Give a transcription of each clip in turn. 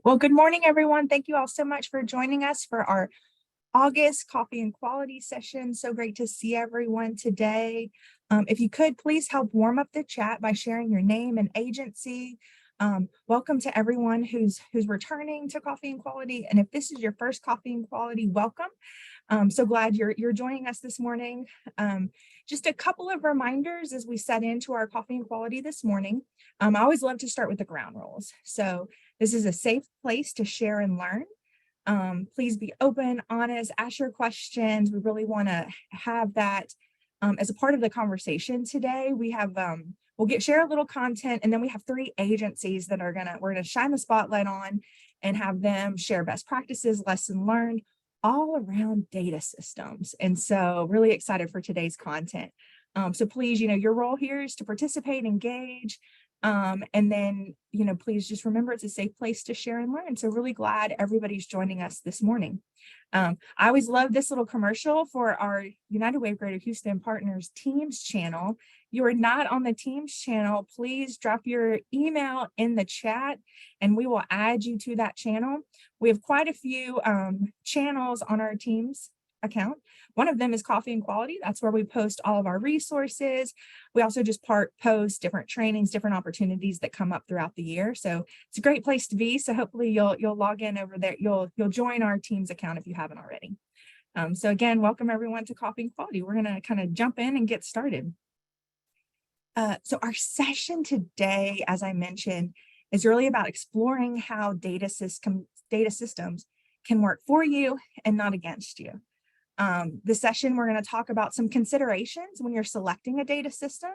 Well, good morning, everyone. Thank you all so much for joining us for our August Coffee and Quality session. So great to see everyone today. If you could, please help warm up the chat by sharing your name and agency. Welcome to everyone who's returning to Coffee and Quality. And if this is your first Coffee and Quality, welcome. So glad you're joining us this morning. Just a couple of reminders as we set into our Coffee and Quality this morning. I always love to start with the ground rules. So this is a safe place to share and learn. Please be open, honest, ask your questions. We really want to have that as a part of the conversation today. We have we'll share a little content, and then we have 3 agencies that we're gonna shine the spotlight on and have them share best practices, lesson learned, all around data systems. And so really excited for today's content. So please, your role here is to participate, engage, and then, please just remember it's a safe place to share and learn. So really glad everybody's joining us this morning. I always love this little commercial for our United Way of Greater Houston Partners Teams channel. You are not on the Teams channel, please drop your email in the chat and we will add you to that channel. We have quite a few channels on our Teams account. One of them is Coffee and Quality. That's where we post all of our resources. We also just post different trainings, different opportunities that come up throughout the year. So it's a great place to be. So hopefully you'll log in over there. You'll join our Teams account if you haven't already. So again, welcome everyone to Coffee and Quality. We're going to kind of jump in and get started. So our session today, as I mentioned, is really about exploring how data systems can work for you and not against you. This session, we're going to talk about some considerations when you're selecting a data system,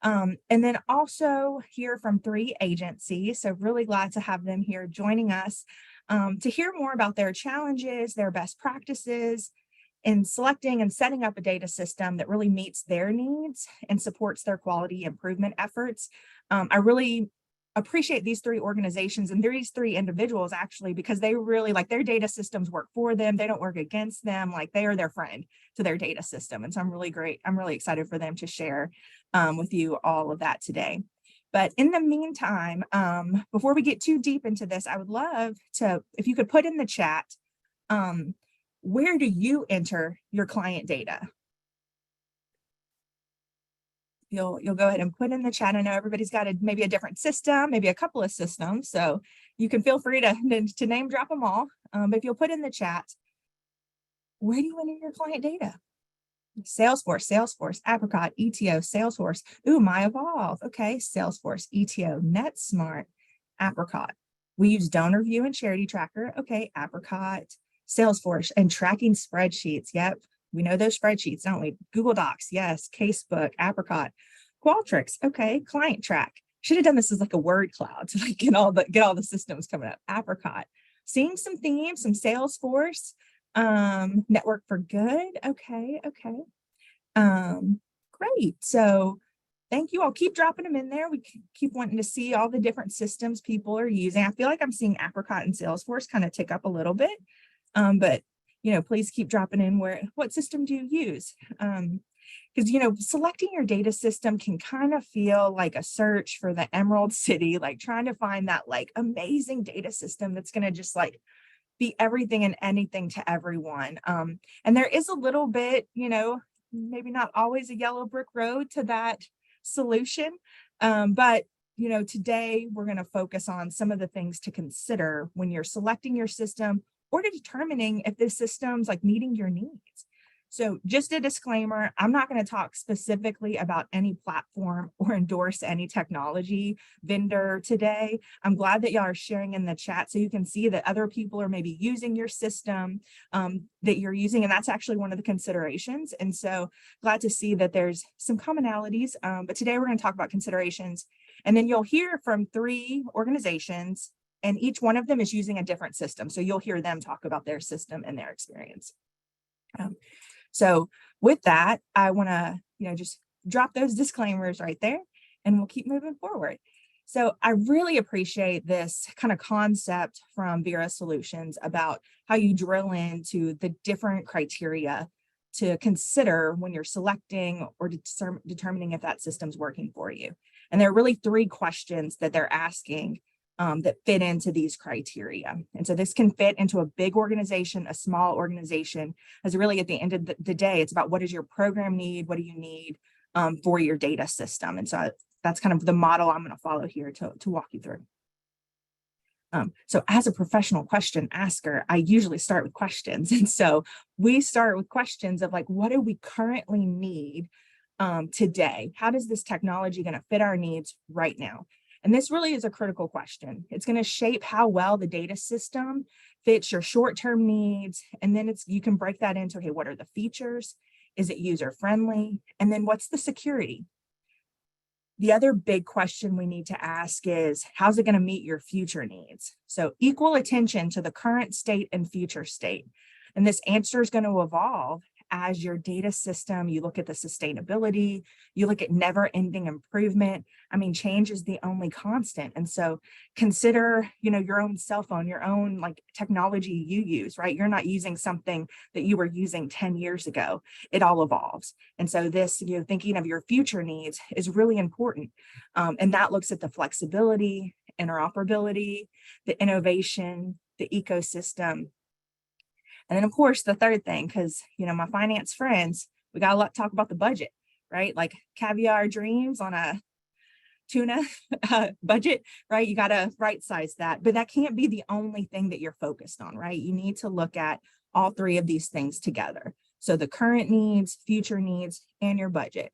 and then also hear from 3 agencies. So really glad to have them here joining us to hear more about their challenges, their best practices in selecting and setting up a data system that really meets their needs and supports their quality improvement efforts. I really appreciate these 3 organizations and these 3 individuals actually, because they really their data systems work for them. They don't work against them. They are their friend to their data system. And so I'm really excited for them to share with you all of that today. But in the meantime, before we get too deep into this, I would love to, if you could put in the chat, where do you enter your client data? You'll go ahead and put in the chat. I know everybody's got maybe a different system, maybe a couple of systems, so you can feel free to name drop them all. But if you'll put in the chat, where do you enter your client data? Salesforce, Apricot, ETO, Salesforce. Ooh, MyEvolve. Okay, Salesforce, ETO, NetSmart, Apricot. We use DonorView and Charity Tracker. Okay, Apricot, Salesforce, and tracking spreadsheets. Yep, we know those spreadsheets, don't we? Google Docs, yes. Casebook, Apricot, Qualtrics. Okay, Client Track. Should have done this as a word cloud to get all the systems coming up. Apricot. Seeing some themes, some Salesforce. Network for Good. Okay. Great. So thank you. I'll keep dropping them in there. We keep wanting to see all the different systems people are using. I feel like I'm seeing Apricot and Salesforce kind of tick up a little bit. But please keep dropping in what system do you use? Because selecting your data system can kind of feel like a search for the Emerald City, trying to find that amazing data system that's going to just be everything and anything to everyone. And there is a little bit, maybe not always a yellow brick road to that solution. But today we're going to focus on some of the things to consider when you're selecting your system or to determining if this system's meeting your needs. So just a disclaimer, I'm not going to talk specifically about any platform or endorse any technology vendor today. I'm glad that y'all are sharing in the chat so you can see that other people are maybe using your system that you're using, and that's actually one of the considerations. And so glad to see that there's some commonalities, but today we're going to talk about considerations, and then you'll hear from 3 organizations, and each one of them is using a different system. So you'll hear them talk about their system and their experience. So with that, I want to, just drop those disclaimers right there and we'll keep moving forward. So I really appreciate this kind of concept from Vera Solutions about how you drill into the different criteria to consider when you're selecting or determining if that system's working for you. And there are really 3 questions that they're asking that fit into these criteria. And so this can fit into a big organization, a small organization, as really at the end of the day, it's about what does your program need? What do you need for your data system? And so that's kind of the model I'm going to follow here to walk you through. So as a professional question asker, I usually start with questions. And so we start with questions of like, what do we currently need today? How does this technology going to fit our needs right now? And this really is a critical question. It's going to shape how well the data system fits your short-term needs. And then you can break that into, okay, what are the features? Is it user-friendly? And then what's the security? The other big question we need to ask is, how's it going to meet your future needs? So equal attention to the current state and future state. And this answer is going to evolve as your data system, you look at the sustainability, you look at never-ending improvement. I mean, change is the only constant. And so consider, your own cell phone, your own like technology you use, right? You're not using something that you were using 10 years ago. It all evolves. And so this, thinking of your future needs is really important. And that looks at the flexibility, interoperability, the innovation, the ecosystem. And then of course, the third thing, because, my finance friends, we got a lot to talk about the budget, right? Like caviar dreams on a tuna budget, right? You got to right size that, but that can't be the only thing that you're focused on, right? You need to look at all three of these things together. So the current needs, future needs, and your budget.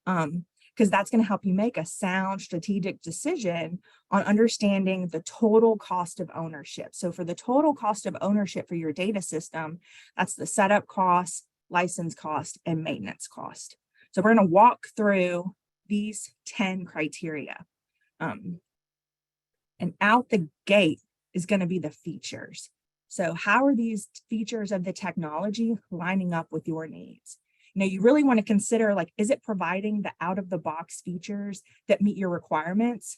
Because that's going to help you make a sound strategic decision on understanding the total cost of ownership. So for the total cost of ownership for your data system, that's the setup cost, license cost, and maintenance cost. So we're going to walk through these 10 criteria. And out the gate is going to be the features. So how are these features of the technology lining up with your needs? You really want to consider, like, is it providing the out-of-the-box features that meet your requirements?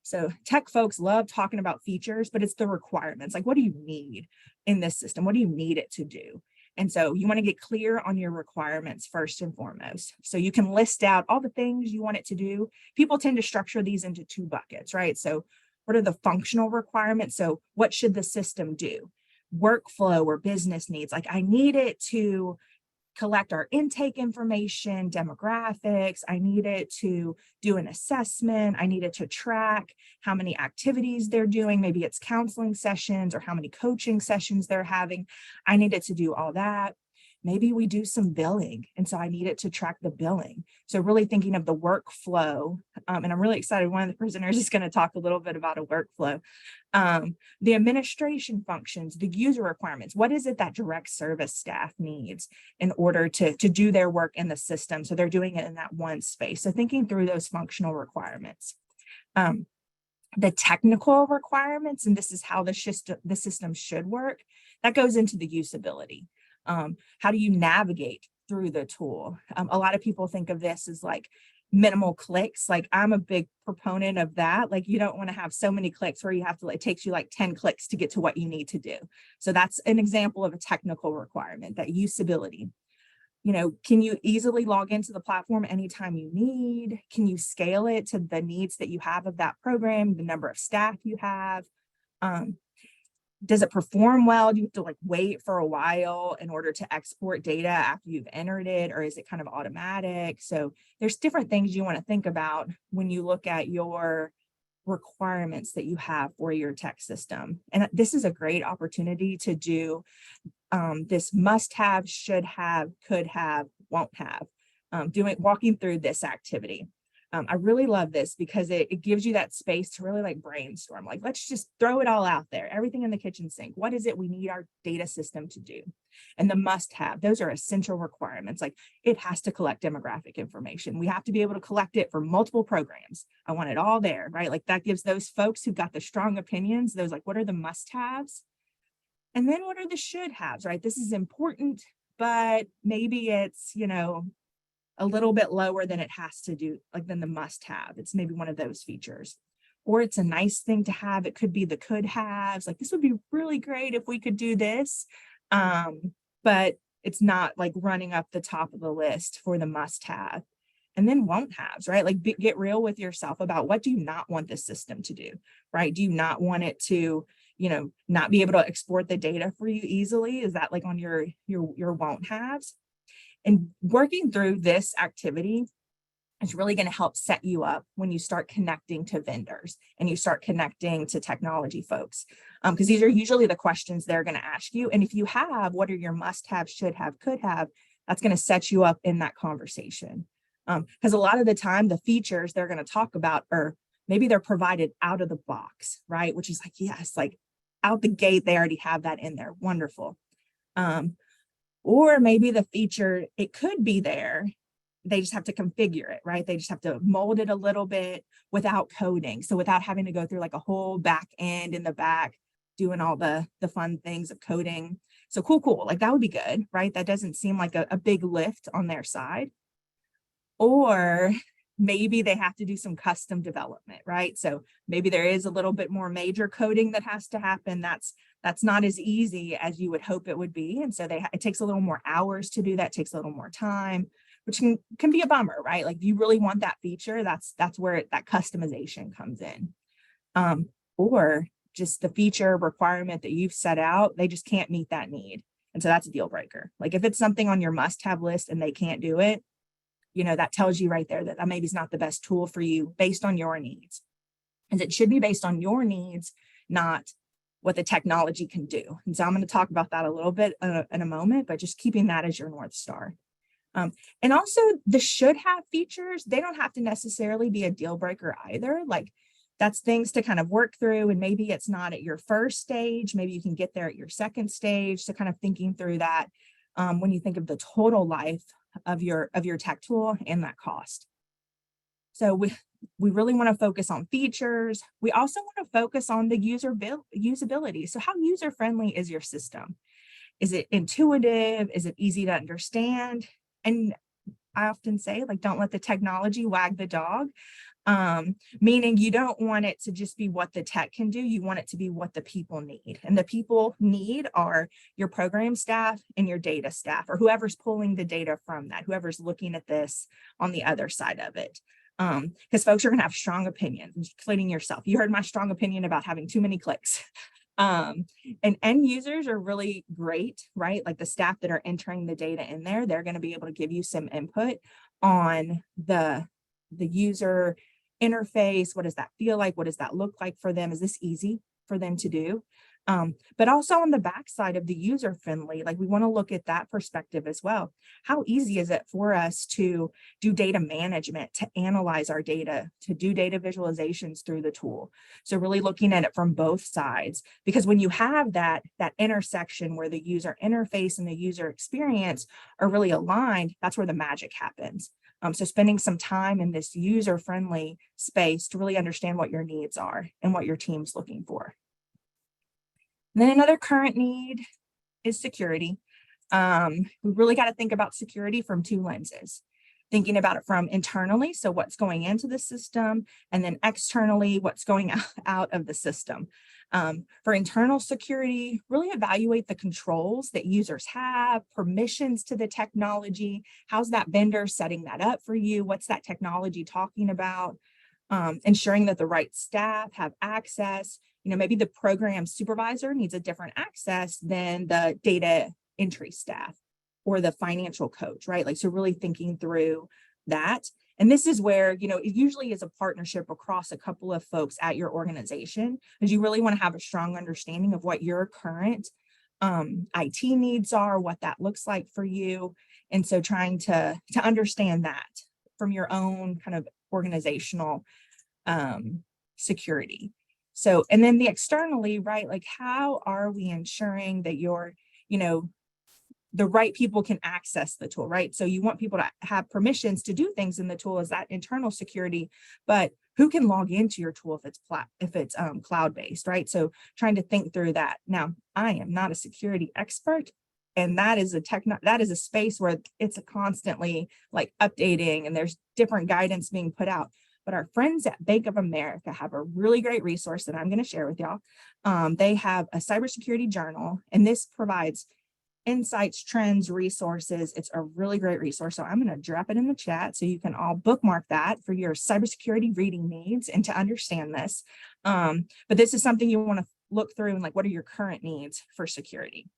So tech folks love talking about features, but it's the requirements. Like, what do you need in this system? What do you need it to do? And so you want to get clear on your requirements first and foremost. So you can list out all the things you want it to do. People tend to structure these into two buckets, right? So what are the functional requirements? So what should the system do? Workflow or business needs, like I need it to collect our intake information, demographics. I need it to do an assessment. I need it to track how many activities they're doing. Maybe it's counseling sessions or how many coaching sessions they're having. I need it to do all that. Maybe we do some billing. And so I need it to track the billing. So really thinking of the workflow. And I'm really excited. One of the presenters is going to talk a little bit about a workflow. The administration functions, the user requirements. What is it that direct service staff needs in order to do their work in the system? So they're doing it in that one space. So thinking through those functional requirements. The technical requirements, and this is how the system should work, that goes into the usability. How do you navigate through the tool? A lot of people think of this as like minimal clicks. Like I'm a big proponent of that. Like you don't want to have so many clicks where you have to, it takes you like 10 clicks to get to what you need to do. So that's an example of a technical requirement, that usability. Can you easily log into the platform anytime you need? Can you scale it to the needs that you have of that program, the number of staff you have? Does it perform well? Do you have to like wait for a while in order to export data after you've entered it, or is it kind of automatic? So there's different things you want to think about when you look at your requirements that you have for your tech system. And this is a great opportunity to do this must have, should have, could have, won't have, walking through this activity. I really love this because it gives you that space to really like brainstorm. Like, let's just throw it all out there. Everything in the kitchen sink. What is it we need our data system to do? And the must have, those are essential requirements. Like it has to collect demographic information. We have to be able to collect it for multiple programs. I want it all there, right? Like that gives those folks who've got the strong opinions, those like, what are the must haves? And then what are the should haves, right? This is important, but maybe it's, a little bit lower than it has to do, like than the must have. It's maybe one of those features. Or it's a nice thing to have. It could be the could haves. Like this would be really great if we could do this. But it's not like running up the top of the list for the must have. and then won't haves, right? Like get real with yourself about what do you not want the system to do, right? Do you not want it to, not be able to export the data for you easily? Is that like on your won't haves? And working through this activity is really going to help set you up when you start connecting to vendors and you start connecting to technology folks. Because these are usually the questions they're going to ask you. And if you have, what are your must have, should have, could have, that's going to set you up in that conversation. Because a lot of the time, the features they're going to talk about are maybe they're provided out of the box, right? Which is like, yes, like out the gate, they already have that in there. Wonderful. Or maybe the feature, it could be there. They just have to configure it, right? They just have to mold it a little bit without coding. So without having to go through like a whole back end in the back, doing all the fun things of coding. So cool. Like that would be good, right? That doesn't seem like a big lift on their side. Or maybe they have to do some custom development, right? So maybe there is a little bit more major coding that has to happen. That's not as easy as you would hope it would be. And so it takes a little more hours to do that, takes a little more time, which can be a bummer, right? Like if you really want that feature, that's where that customization comes in. Or just the feature requirement that you've set out, they just can't meet that need. And so that's a deal breaker. Like if it's something on your must-have list and they can't do it, that tells you right there that maybe is not the best tool for you based on your needs. And it should be based on your needs, not what the technology can do. And so I'm going to talk about that a little bit in a moment, but just keeping that as your North Star. And also the should have features, they don't have to necessarily be a deal breaker either. Like that's things to kind of work through, and maybe it's not at your first stage, maybe you can get there at your second stage. So kind of thinking through that when you think of the total life of your tech tool and that cost. So we really want to focus on features. We also want to focus on the usability. So how user-friendly is your system? Is it intuitive? Is it easy to understand? And I often say, like, don't let the technology wag the dog. Meaning you don't want it to just be what the tech can do. You want it to be what the people need. And the people need are your program staff and your data staff, or whoever's pulling the data from that, whoever's looking at this on the other side of it. Because folks are going to have strong opinions, including yourself. You heard my strong opinion about having too many clicks. And end users are really great, right? Like the staff that are entering the data in there, they're going to be able to give you some input on the user interface. What does that feel like? What does that look like for them? Is this easy for them to do? But also on the backside of the user friendly, like we want to look at that perspective as well. How easy is it for us to do data management, to analyze our data, to do data visualizations through the tool? So really looking at it from both sides, because when you have that intersection where the user interface and the user experience are really aligned, that's where the magic happens. So spending some time in this user-friendly space to really understand what your needs are and what your team's looking for. And then another current need is security. We really got to think about security from two lenses. Thinking about it from internally, so what's going into the system, and then externally, what's going out of the system. For internal security, really evaluate the controls that users have, permissions to the technology. How's that vendor setting that up for you? What's that technology talking about? Ensuring that the right staff have access. Maybe the program supervisor needs a different access than the data entry staff or the financial coach, right? Like, so really thinking through that. And this is where, it usually is a partnership across a couple of folks at your organization, because you really want to have a strong understanding of what your current IT needs are, what that looks like for you. And so trying to understand that from your own kind of organizational security. So, and then the externally, right? Like, how are we ensuring that your, the right people can access the tool, right? So you want people to have permissions to do things in the tool, is that internal security, but who can log into your tool if it's cloud-based, right? So trying to think through that. Now, I am not a security expert, and that is a space where it's constantly like updating, and there's different guidance being put out. But our friends at Bank of America have a really great resource that I'm going to share with y'all. They have a cybersecurity journal, and this provides insights, trends, resources. It's a really great resource. So I'm going to drop it in the chat so you can all bookmark that for your cybersecurity reading needs and to understand this. But this is something you want to look through and like, what are your current needs for security?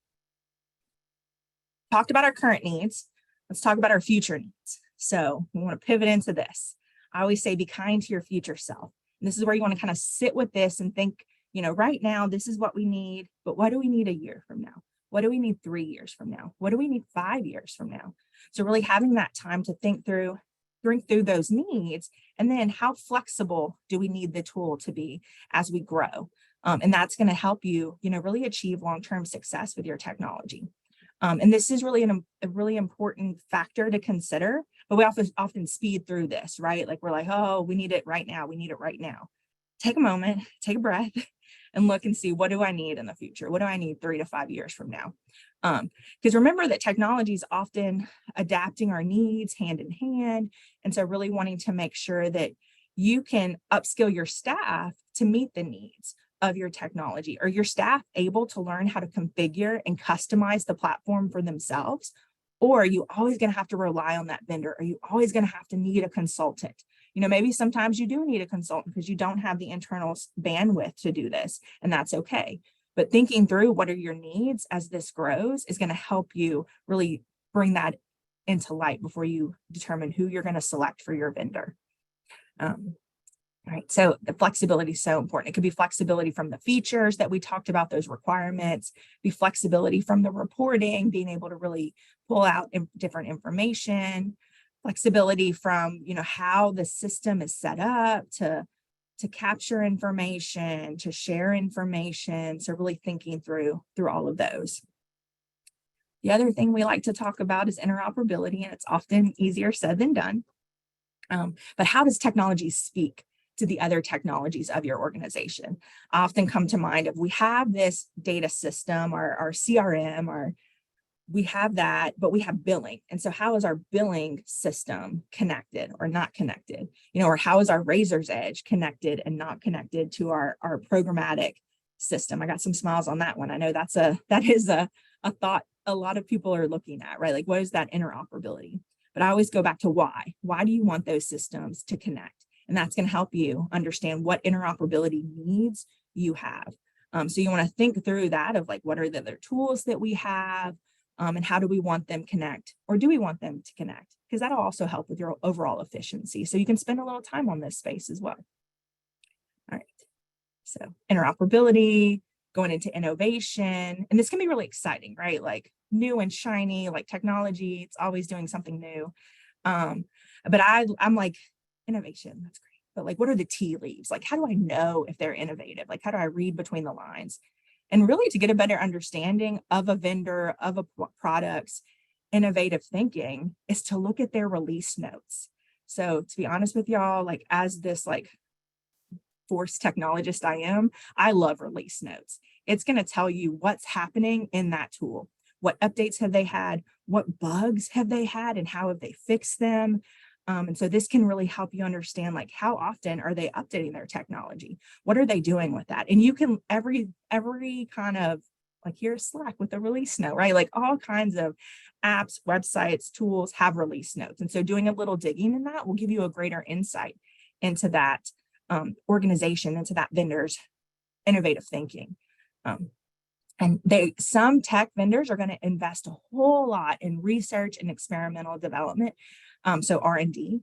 Talked about our current needs. Let's talk about our future needs. So we want to pivot into this. I always say, be kind to your future self. And this is where you want to kind of sit with this and think, right now, this is what we need, but what do we need a year from now? What do we need 3 years from now? What do we need 5 years from now? So really having that time to think through those needs, and then how flexible do we need the tool to be as we grow? And that's going to help you, really achieve long-term success with your technology. And this is really a really important factor to consider, but we often speed through this, right? Like we're like, oh, we need it right now. We need it right now. Take a moment, take a breath, and look and see, what do I need in the future? What do I need 3 to 5 years from now? Because remember that technology is often adapting our needs hand in hand. And so really wanting to make sure that you can upskill your staff to meet the needs of your technology. Are your staff able to learn how to configure and customize the platform for themselves? Or are you always going to have to rely on that vendor? Are you always going to have to need a consultant? Maybe sometimes you do need a consultant because you don't have the internal bandwidth to do this, and that's okay. But thinking through what are your needs as this grows is going to help you really bring that into light before you determine who you're going to select for your vendor. Right. So the flexibility is so important. It could be flexibility from the features that we talked about, those requirements, be flexibility from the reporting, being able to really pull out different information, flexibility from, how the system is set up to capture information, to share information. So really thinking through all of those. The other thing we like to talk about is interoperability, and it's often easier said than done. But how does technology speak to the other technologies of your organization? I often come to mind of, we have this data system, our CRM, we have that, but we have billing. And so how is our billing system connected or not connected? Or how is our Razor's Edge connected and not connected to our programmatic system? I got some smiles on that one. I know that is a thought a lot of people are looking at, right? Like, what is that interoperability? But I always go back to why. Why do you want those systems to connect? And that's going to help you understand what interoperability needs you have. So you want to think through that of like, what are the other tools that we have, and how do we want them connect, or do we want them to connect? Because that'll also help with your overall efficiency. So you can spend a little time on this space as well. All right. So interoperability, going into innovation, and this can be really exciting, right? Like new and shiny, like technology, it's always doing something new. But I'm like, innovation, that's great. But like, what are the tea leaves? Like, how do I know if they're innovative? Like, how do I read between the lines? And really to get a better understanding of a vendor, of a product's innovative thinking is to look at their release notes. So to be honest with y'all, like as this like force technologist I am, I love release notes. It's going to tell you what's happening in that tool. What updates have they had? What bugs have they had? And how have they fixed them? And so this can really help you understand, like, how often are they updating their technology? What are they doing with that? And you can every kind of, like, here's Slack with a release note, right? Like all kinds of apps, websites, tools have release notes. And so doing a little digging in that will give you a greater insight into that organization, into that vendor's innovative thinking. And some tech vendors are going to invest a whole lot in research and experimental development, so R&D.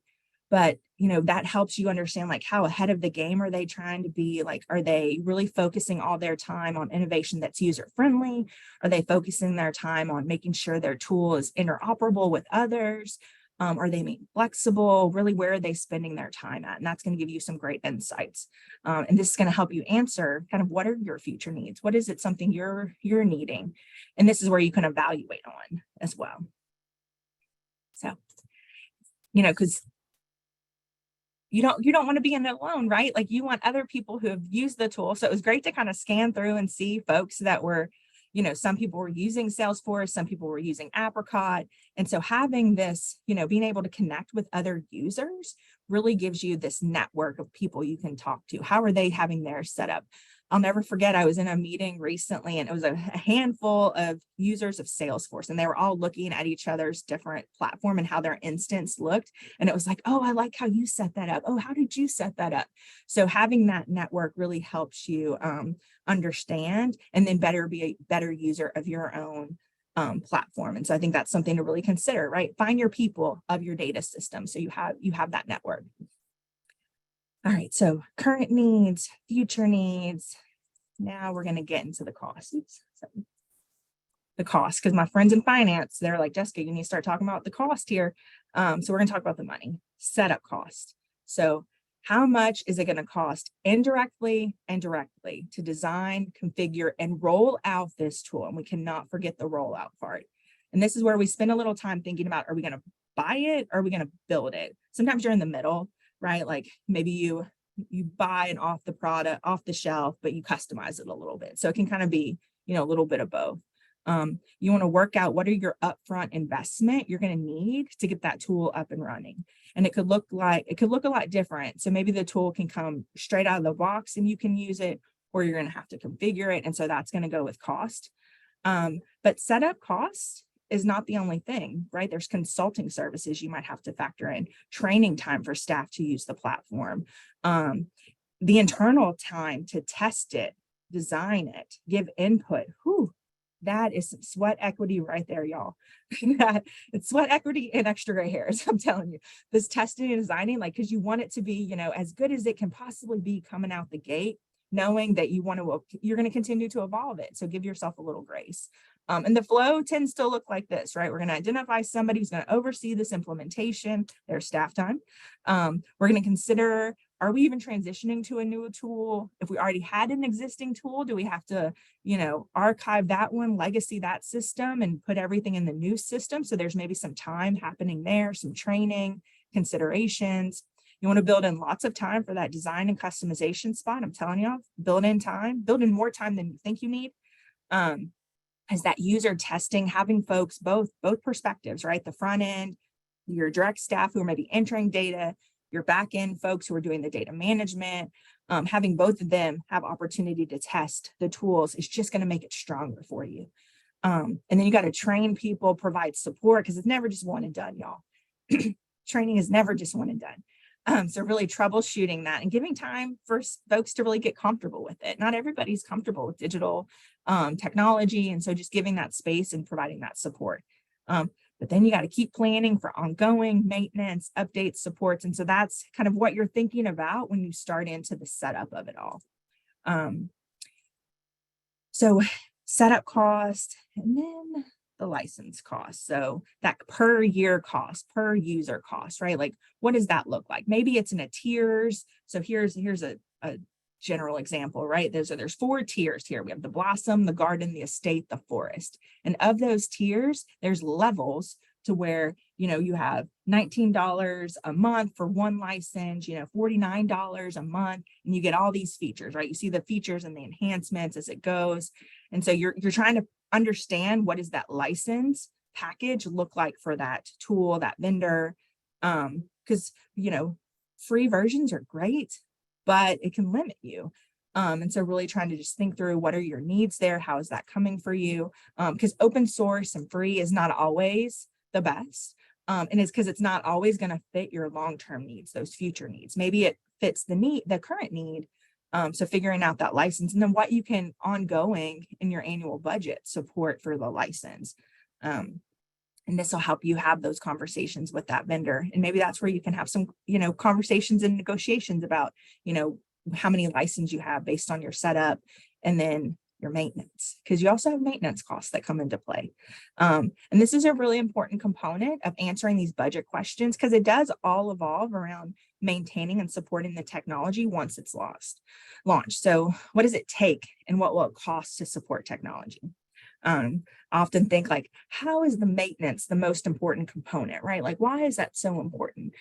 But that helps you understand, like, how ahead of the game are they trying to be? Like, are they really focusing all their time on innovation that's user friendly? Are they focusing their time on making sure their tool is interoperable with others? Are they being flexible? Really, where are they spending their time at? And that's going to give you some great insights. And this is going to help you answer kind of, what are your future needs? What is it something you're needing? And this is where you can evaluate on as well. So, because you don't want to be in it alone, right? Like, you want other people who have used the tool. So it was great to kind of scan through and see folks that were, some people were using Salesforce, some people were using Apricot. And so having this, being able to connect with other users really gives you this network of people you can talk to. How are they having their setup? I'll never forget, I was in a meeting recently and it was a handful of users of Salesforce, and they were all looking at each other's different platform and how their instance looked. And it was like, oh, I like how you set that up. Oh, how did you set that up? So having that network really helps you understand and then be a better user of your own platform. And so I think that's something to really consider, right? Find your people of your data system so you have that network. All right, so current needs, future needs. Now we're going to get into the cost. The cost, because my friends in finance, they're like, Jessica, you need to start talking about the cost here. So we're going to talk about the money, setup cost. So how much is it going to cost indirectly and directly to design, configure, and roll out this tool? And we cannot forget the rollout part. And this is where we spend a little time thinking about, are we going to buy it? Or are we going to build it? Sometimes you're in the middle, right? Like maybe you buy an off the shelf, but you customize it a little bit. So it can kind of be, a little bit of both. You want to work out what are your upfront investment you're going to need to get that tool up and running. And it could look a lot different. So maybe the tool can come straight out of the box and you can use it, or you're going to have to configure it. And so that's going to go with cost. But setup cost is not the only thing, right? There's consulting services you might have to factor in, training time for staff to use the platform, the internal time to test it, design it, give input. That is some sweat equity right there, y'all. It's sweat equity and extra gray hairs. I'm telling you, this testing and designing, like, because you want it to be, as good as it can possibly be coming out the gate, knowing that you're going to continue to evolve it. So give yourself a little grace. And the flow tends to look like this, right? We're going to identify somebody who's going to oversee this implementation, their staff time. We're going to consider, are we even transitioning to a new tool? If we already had an existing tool, do we have to, archive that one, legacy that system, and put everything in the new system? So there's maybe some time happening there, some training, considerations. You want to build in lots of time for that design and customization spot. I'm telling y'all, build in more time than you think you need. As that user testing, having folks, both perspectives, right? The front end, your direct staff who are maybe entering data, your back end folks who are doing the data management, having both of them have opportunity to test the tools is just going to make it stronger for you. And then you got to train people, provide support, because it's never just one and done, y'all. Training is never just one and done. So really troubleshooting that and giving time for folks to really get comfortable with it. Not everybody's comfortable with digital technology. And so just giving that space and providing that support. But then you got to keep planning for ongoing maintenance, updates, supports. And so that's kind of what you're thinking about when you start into the setup of it all. So setup cost, and then the license cost. So that per year cost, per user cost, right? Like, what does that look like? Maybe it's in a tiers. So here's a general example, right? There's 4 tiers here. We have the blossom, the garden, the estate, the forest. And of those tiers, there's levels to where, you have $19 a month for one license, $49 a month, and you get all these features, right? You see the features and the enhancements as it goes. And so you're trying to understand, what does that license package look like for that tool, that vendor? Because, free versions are great, but it can limit you. And so really trying to just think through, what are your needs there? How is that coming for you? Because open source and free is not always the best. And it's because it's not always going to fit your long-term needs, those future needs. Maybe it fits the current need. So figuring out that license, and then what you can ongoing in your annual budget support for the license. And this will help you have those conversations with that vendor. And maybe that's where you can have some, conversations and negotiations about, how many licenses you have based on your setup, and then your maintenance, because you also have maintenance costs that come into play. And this is a really important component of answering these budget questions, because it does all evolve around maintaining and supporting the technology once it's launched. So what does it take, and what will it cost to support technology? I often think, like, how is the maintenance the most important component, right? Like, why is that so important?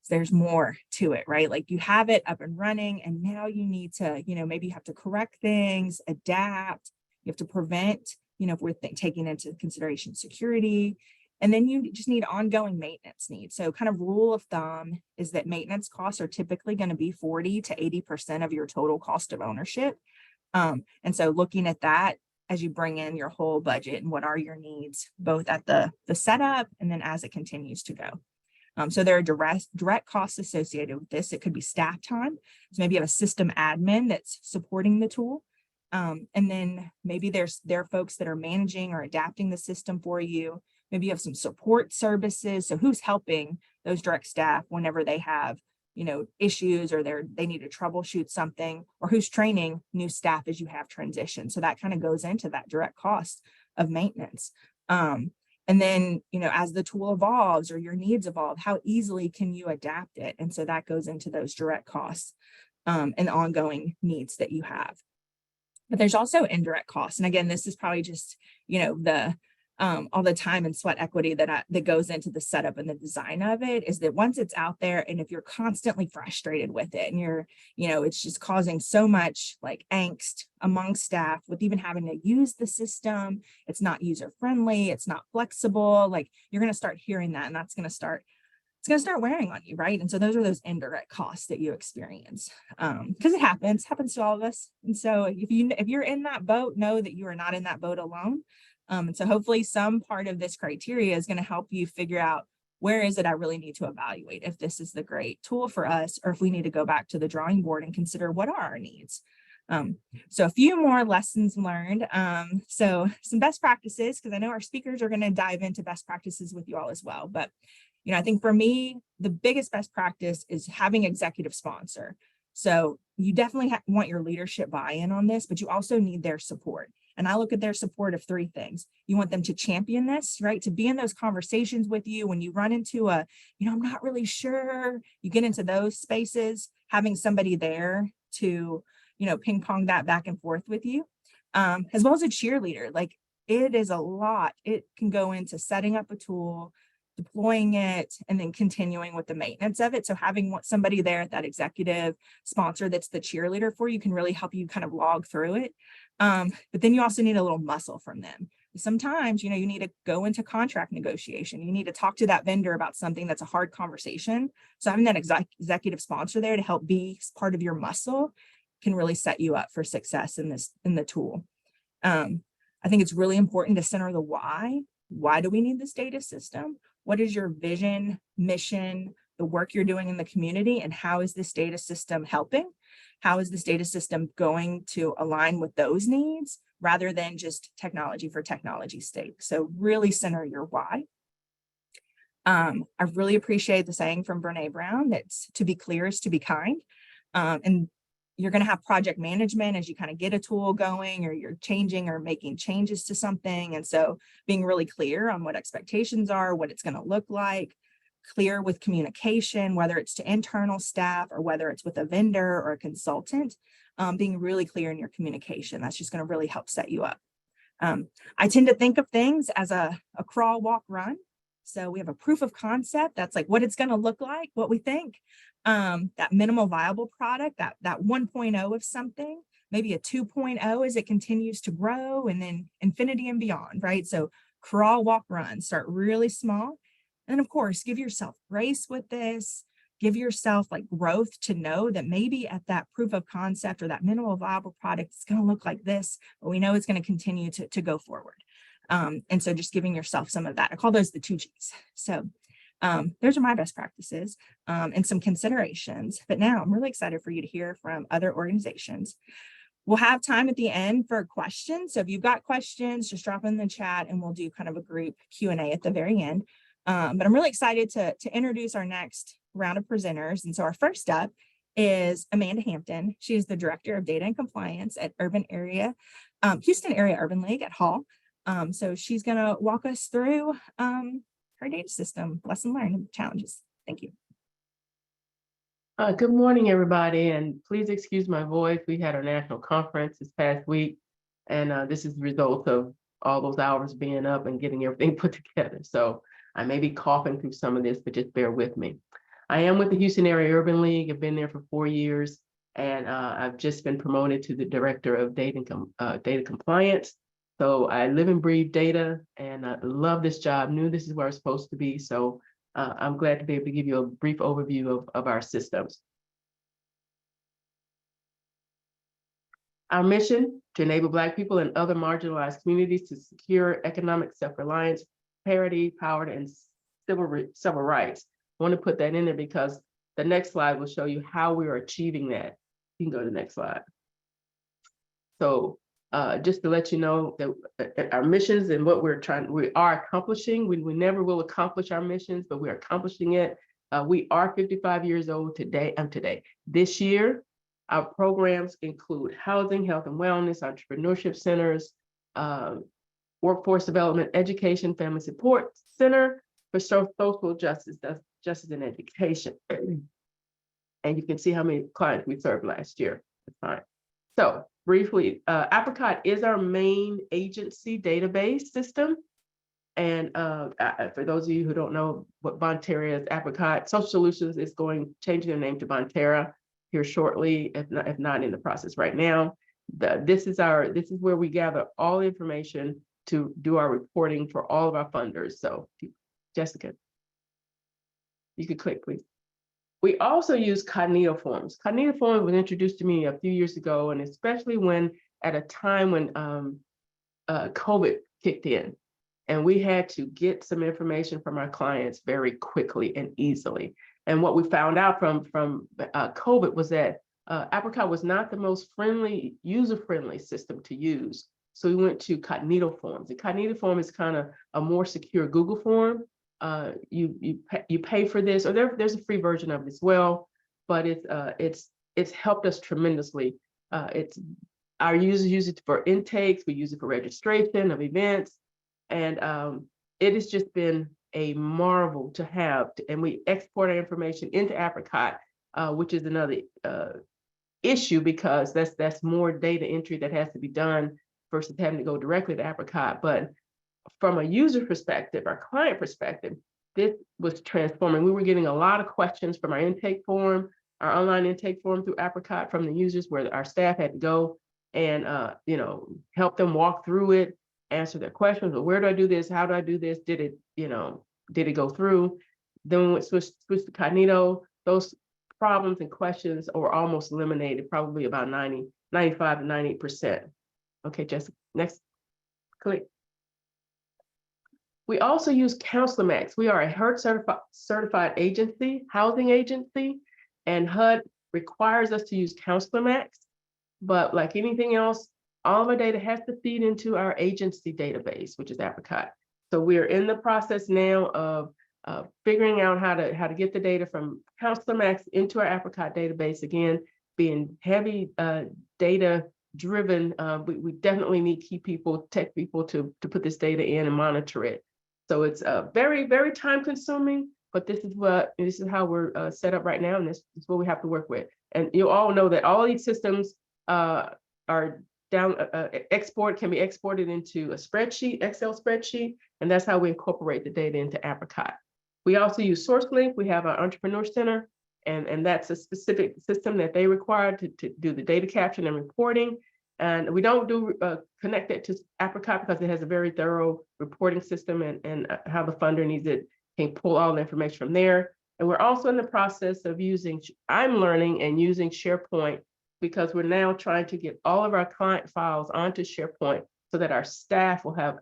There's more to it, right? Like, you have it up and running, and now you need to, maybe you have to correct things, adapt, you have to prevent, if we're taking into consideration security, and then you just need ongoing maintenance needs. So kind of rule of thumb is that maintenance costs are typically going to be 40 to 80% of your total cost of ownership. And so looking at that as you bring in your whole budget and what are your needs, both at the setup and then as it continues to go. So there are direct costs associated with this. It could be staff time. So maybe you have a system admin that's supporting the tool. And then maybe there are folks that are managing or adapting the system for you. Maybe you have some support services. So who's helping those direct staff whenever they have, issues or they need to troubleshoot something, or who's training new staff as you have transition. So that kind of goes into that direct cost of maintenance. And then, as the tool evolves or your needs evolve, how easily can you adapt it? And so that goes into those direct costs and ongoing needs that you have. But there's also indirect costs. And again, this is probably just, all the time and sweat equity that goes into the setup and the design of it, is that once it's out there, and if you're constantly frustrated with it and you're, it's just causing so much like angst among staff with even having to use the system, it's not user friendly, it's not flexible, like you're going to start hearing that, and it's going to start wearing on you, right? And so those are those indirect costs that you experience, because it happens to all of us. And so if you're in that boat, know that you are not in that boat alone. And so hopefully some part of this criteria is going to help you figure out, where is it I really need to evaluate if this is the great tool for us, or if we need to go back to the drawing board and consider what are our needs. So a few more lessons learned. So some best practices, because I know our speakers are going to dive into best practices with you all as well. But, I think for me, the biggest best practice is having executive sponsor. So you definitely want your leadership buy-in on this, but you also need their support. And I look at their support of three things. You want them to champion this, right? To be in those conversations with you when you run into I'm not really sure, you get into those spaces, having somebody there to, ping pong that back and forth with you, as well as a cheerleader. Like, it is a lot. It can go into setting up a tool, deploying it, and then continuing with the maintenance of it. So having somebody there at that executive sponsor that's the cheerleader for you can really help you kind of log through it. But then you also need a little muscle from them. Sometimes, you need to go into contract negotiation. You need to talk to that vendor about something that's a hard conversation. So having that executive sponsor there to help be part of your muscle can really set you up for success in the tool. I think it's really important to center the why. Why do we need this data system? What is your vision, mission, the work you're doing in the community, and how is this data system helping? How is this data system going to align with those needs rather than just technology for technology's sake? So really center your why. I really appreciate the saying from Brene Brown that's to be clear is to be kind. And you're going to have project management as you kind of get a tool going, or you're changing or making changes to something. And so being really clear on what expectations are, what it's going to look like, clear with communication, whether it's to internal staff or whether it's with a vendor or a consultant, being really clear in your communication. That's just going to really help set you up. I tend to think of things as a crawl, walk, run. So we have a proof of concept. That's like what it's going to look like, what we think. That minimal viable product, that 1.0 of something, maybe a 2.0 as it continues to grow, and then infinity and beyond, right? So crawl, walk, run, start really small. And of course, give yourself grace with this, give yourself like growth to know that maybe at that proof of concept or that minimal viable product, it's going to look like this, but we know it's going to continue to go forward. And so just giving yourself some of that. I call those the 2 Gs. So those are my best practices and some considerations. But now I'm really excited for you to hear from other organizations. We'll have time at the end for questions. So if you've got questions, just drop in the chat and we'll do kind of a group Q&A at the very end. But I'm really excited to introduce our next round of presenters. And so our first up is Amanda Hampton. She is the Director of Data and Compliance at Houston Area Urban League at Hall. So she's going to walk us through her data system, lesson learned, and challenges. Thank you. Good morning, everybody, and please excuse my voice. We had our national conference this past week, and this is the result of all those hours being up and getting everything put together. So I may be coughing through some of this, but just bear with me. I am with the Houston Area Urban League. I've been there for 4 years, and I've just been promoted to the Director of Data Compliance. So I live and breathe data, and I love this job, knew this is where I was supposed to be. So I'm glad to be able to give you a brief overview of our systems. Our mission to enable Black people and other marginalized communities to secure economic self-reliance, parity, power, and civil rights. I want to put that in there because the next slide will show you how we are achieving that. You can go to the next slide. So just to let you know that our missions and what we are accomplishing, we never will accomplish our missions, but we are accomplishing it. We are 55 years old today. This year, our programs include housing, health and wellness, entrepreneurship centers, workforce development, education, family support center for social justice, that's justice and education. And you can see how many clients we served last year. That's fine. So briefly, Apricot is our main agency database system. And for those of you who don't know what Bonterra is, Apricot Social Solutions is changing their name to Bonterra here shortly, if not in the process right now. This is where we gather all the information to do our reporting for all of our funders. So Jessica, you could click, please. We also use Cognito Forms. Cognito Forms was introduced to me a few years ago, and especially at a time when COVID kicked in, and we had to get some information from our clients very quickly and easily. And what we found out from COVID was that Apricot was not the most user-friendly system to use. So we went to Cognito Forms. The Cognito Form is kind of a more secure Google form. You pay for this, or there's a free version of it as well, but it's helped us tremendously. Our users use it for intakes, we use it for registration of events, and it has just been a marvel to have. And we export our information into Apricot, which is another issue because that's more data entry that has to be done versus having to go directly to Apricot. But from a user perspective, our client perspective, this was transforming. We were getting a lot of questions from our intake form, our online intake form through Apricot from the users, where our staff had to go and help them walk through it, answer their questions. Well, where do I do this? How do I do this? Did it go through? Then when we switched to Cognito, those problems and questions were almost eliminated, probably about 95 to 98%. Okay, Jessica, next, click. We also use CounselorMax. We are a HUD certified agency, housing agency, and HUD requires us to use CounselorMax. But like anything else, all of our data has to feed into our agency database, which is Apricot. So we are in the process now of figuring out how to get the data from CounselorMax into our Apricot database. Again, being heavy data driven, we definitely need key people, tech people to put this data in and monitor it. So it's very, very time consuming, but this is how we're set up right now, and this is what we have to work with. And you all know that all these systems are can be exported into a spreadsheet, Excel spreadsheet, and that's how we incorporate the data into Apricot. We also use SourceLink. We have our Entrepreneur Center, and that's a specific system that they require to do the data capture and reporting. And we don't connect it to Apricot because it has a very thorough reporting system, and how the funder needs it can pull all the information from there. And we're also in the process of I'm learning and using SharePoint, because we're now trying to get all of our client files onto SharePoint so that our staff will have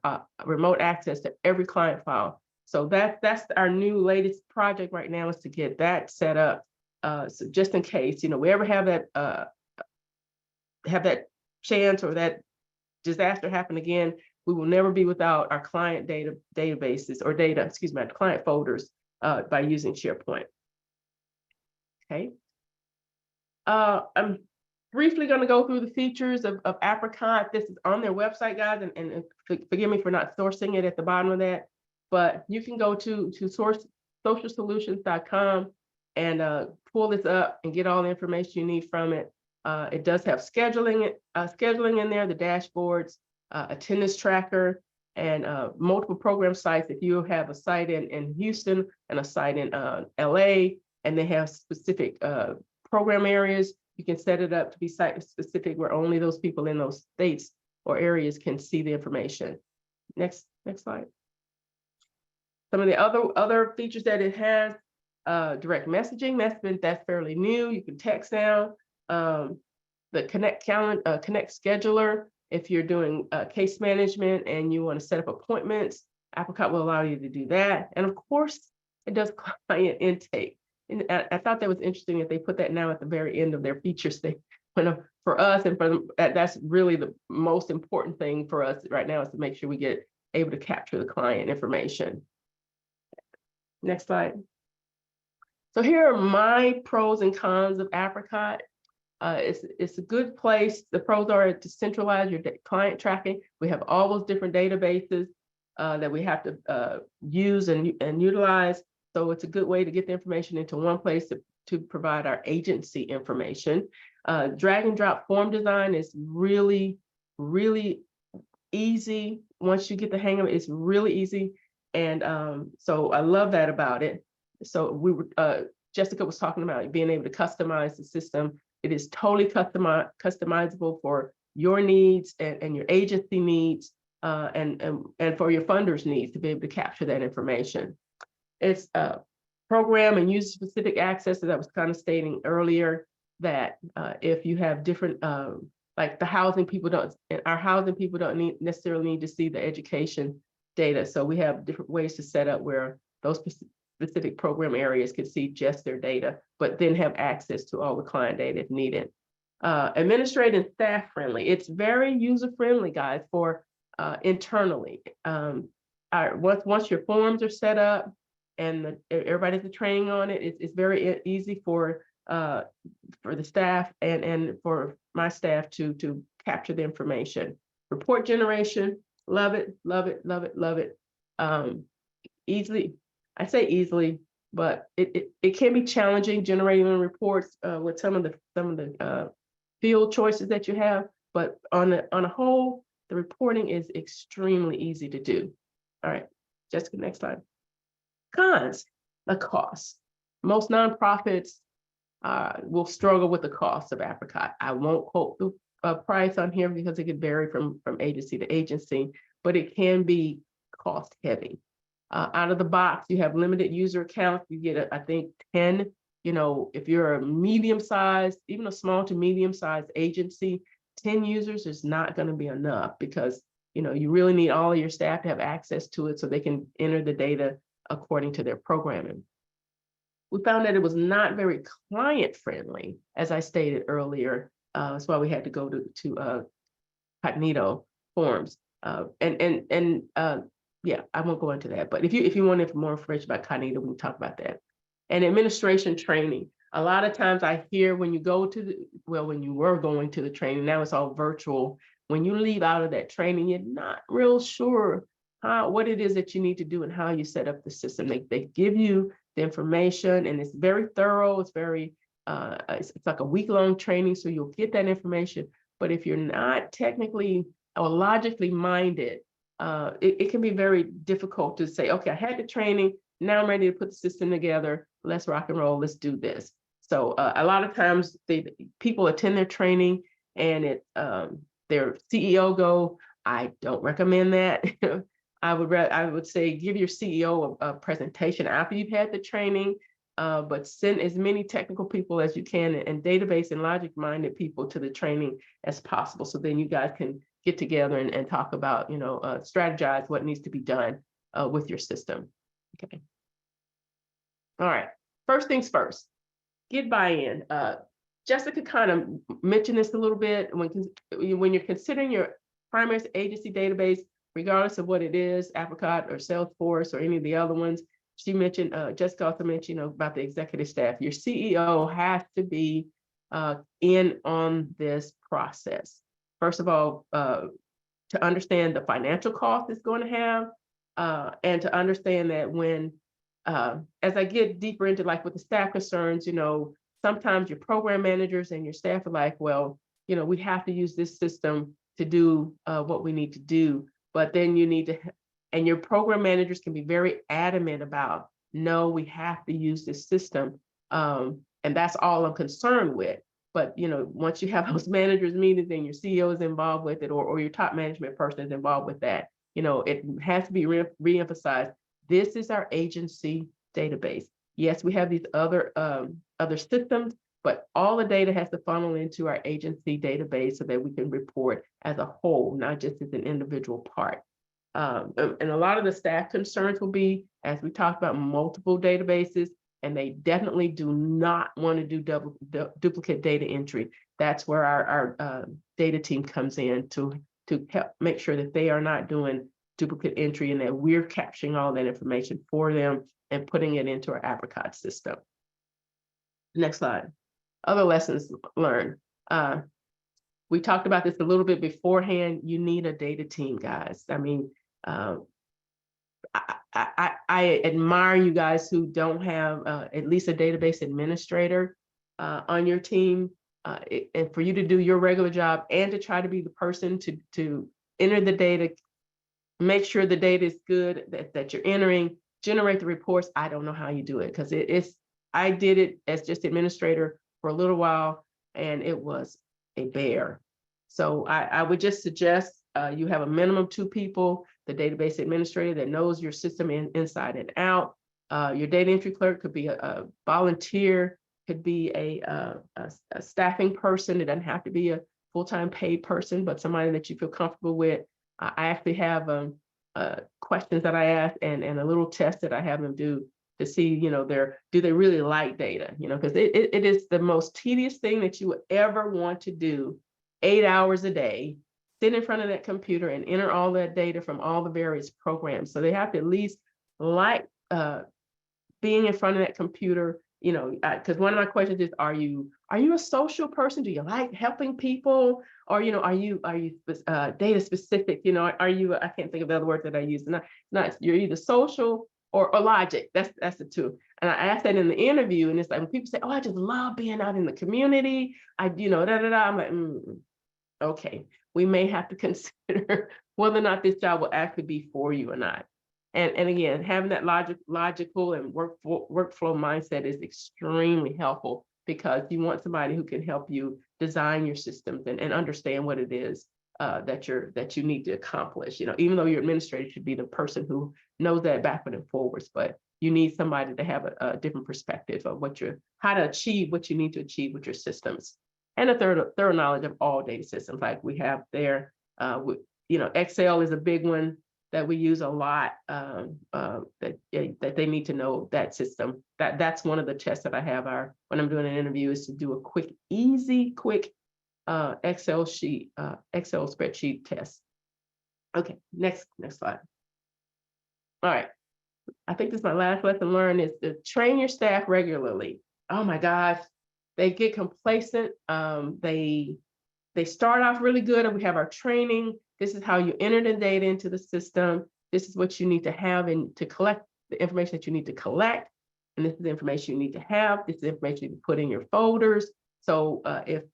remote access to every client file. So that's our new latest project right now, is to get that set up. So just in case, we ever have that chance or that disaster happen again, we will never be without our client databases or client folders by using SharePoint. Okay. I'm briefly going to go through the features of Apricot. This is on their website, guys, and forgive me for not sourcing it at the bottom of that, but you can go to socialsolutions.com and pull this up and get all the information you need from it. It does have scheduling in there, the dashboards, attendance tracker, and multiple program sites. If you have a site in Houston and a site in LA, and they have specific program areas, you can set it up to be site specific, where only those people in those states or areas can see the information. Next slide. Some of the other features that it has, direct messaging, that's fairly new. You can text now. the Connect calendar, Connect scheduler. If you're doing case management and you want to set up appointments, Apricot will allow you to do that. And of course, it does client intake. And I thought that was interesting that they put that now at the very end of their feature state. For us and for them, that's really the most important thing for us right now, is to make sure we get able to capture the client information. Next slide. So here are my pros and cons of Apricot. It's a good place. The pros are to centralize your client tracking. We have all those different databases that we have to use and utilize. So it's a good way to get the information into one place to provide our agency information. Drag and drop form design is really, really easy. Once you get the hang of it, it's really easy. And so I love that about it. So we were, Jessica was talking about being able to customize the system. It is totally customizable for your needs and your agency needs and for your funders' needs to be able to capture that information. It's program and user specific access that I was kind of stating earlier, that if you have different, like the housing people our housing people don't necessarily need to see the education data. So we have different ways to set up where those specific program areas could see just their data, but then have access to all the client data if needed. Administrative and staff friendly. It's very user friendly, guys, for internally. Once your forms are set up and everybody's the training on it, it's very easy for the staff and for my staff to capture the information. Report generation, love it, love it, love it, love it. Easily, I say easily, but it can be challenging generating reports with some of the field choices that you have. But on a whole, the reporting is extremely easy to do. All right, Jessica, next slide. Cons, the cost. Most nonprofits will struggle with the cost of Apricot. I won't quote the price on here because it could vary from agency to agency, but it can be cost heavy. Out of the box, you have limited user accounts. You get, I think, 10. You know, if you're a medium-sized, even a small to medium-sized agency, 10 users is not going to be enough, because, you know, you really need all of your staff to have access to it so they can enter the data according to their programming. We found that it was not very client-friendly, as I stated earlier. That's why we had to go to Cognito forms. Yeah, I won't go into that. But if you want more information about Cognito, we can talk about that. And administration training. A lot of times I hear when you go to when you were going to the training, now it's all virtual. When you leave out of that training, you're not real sure what it is that you need to do and how you set up the system. They give you the information, and it's very thorough. It's very it's like a week-long training, so you'll get that information. But if you're not technically or logically minded, it can be very difficult to say, okay, I had the training, now I'm ready to put the system together. Let's rock and roll. Let's do this. So a lot of times people attend their training and their CEO go, I don't recommend that. I would say give your CEO a presentation after you've had the training, but send as many technical people as you can and database and logic-minded people to the training as possible. So then you guys can get together and talk about, strategize what needs to be done with your system. Okay. All right. First things first, get buy-in. Jessica kind of mentioned this a little bit. When you're considering your primary agency database, regardless of what it is, Apricot or Salesforce or any of the other ones, she mentioned, Jessica also mentioned, about the executive staff. Your CEO has to be in on this process. First of all, to understand the financial cost it's going to have, and to understand that when, as I get deeper into like with the staff concerns, sometimes your program managers and your staff are like, well, we have to use this system to do what we need to do. But then you need to, and your program managers can be very adamant about, no, we have to use this system. And that's all I'm concerned with. But, once you have those managers meetings and your CEO is involved with it, or your top management person is involved with that, it has to be reemphasized. This is our agency database. Yes, we have these other systems, but all the data has to funnel into our agency database so that we can report as a whole, not just as an individual part. And a lot of the staff concerns will be, as we talked about, multiple databases, and they definitely do not want to do duplicate data entry. That's where our data team comes in to help make sure that they are not doing duplicate entry and that we're capturing all that information for them and putting it into our Apricot system. Next slide. Other lessons learned. We talked about this a little bit beforehand. You need a data team, guys. I mean, I admire you guys who don't have at least a database administrator on your team, and for you to do your regular job and to try to be the person to enter the data, make sure the data is good that you're entering, generate the reports. I don't know how you do it, because I did it as just administrator for a little while, and it was a bear. So I would just suggest you have a minimum 2 people, the database administrator that knows your system inside and out. Your data entry clerk could be a volunteer, could be a staffing person. It doesn't have to be a full-time paid person, but somebody that you feel comfortable with. I actually have questions that I ask and a little test that I have them do to see, you know, do they really like data? You know, because it is the most tedious thing that you would ever want to do, 8 hours a day, sit in front of that computer and enter all that data from all the various programs. So they have to at least like being in front of that computer, you know, because one of my questions is, are you a social person? Do you like helping people? Or, you know, are you data specific? You know, are you, I can't think of the other word that I use. Not you're either social or logic. That's the two. And I asked that in the interview, and it's like when people say, oh, I just love being out in the community. I'm like, okay, we may have to consider whether or not this job will actually be for you or not. And again, having that logical and workflow mindset is extremely helpful, because you want somebody who can help you design your systems and understand what it is that you need to accomplish. You know, even though your administrator should be the person who knows that backward and forwards, but you need somebody to have a different perspective of how to achieve what you need to achieve with your systems. And a thorough knowledge of all data systems like we have there. You know, Excel is a big one that we use a lot, that they need to know that system. That's one of the tests that I have when I'm doing an interview, is to do a quick Excel spreadsheet test. Okay, next slide. All right, I think this is my last lesson learned, is to train your staff regularly. Oh my gosh, they get complacent. They start off really good, and we have our training. This is how you enter the data into the system. This is what you need to have and to collect the information that you need to collect. And this is the information you need to have. This is the information you put in your folders. So if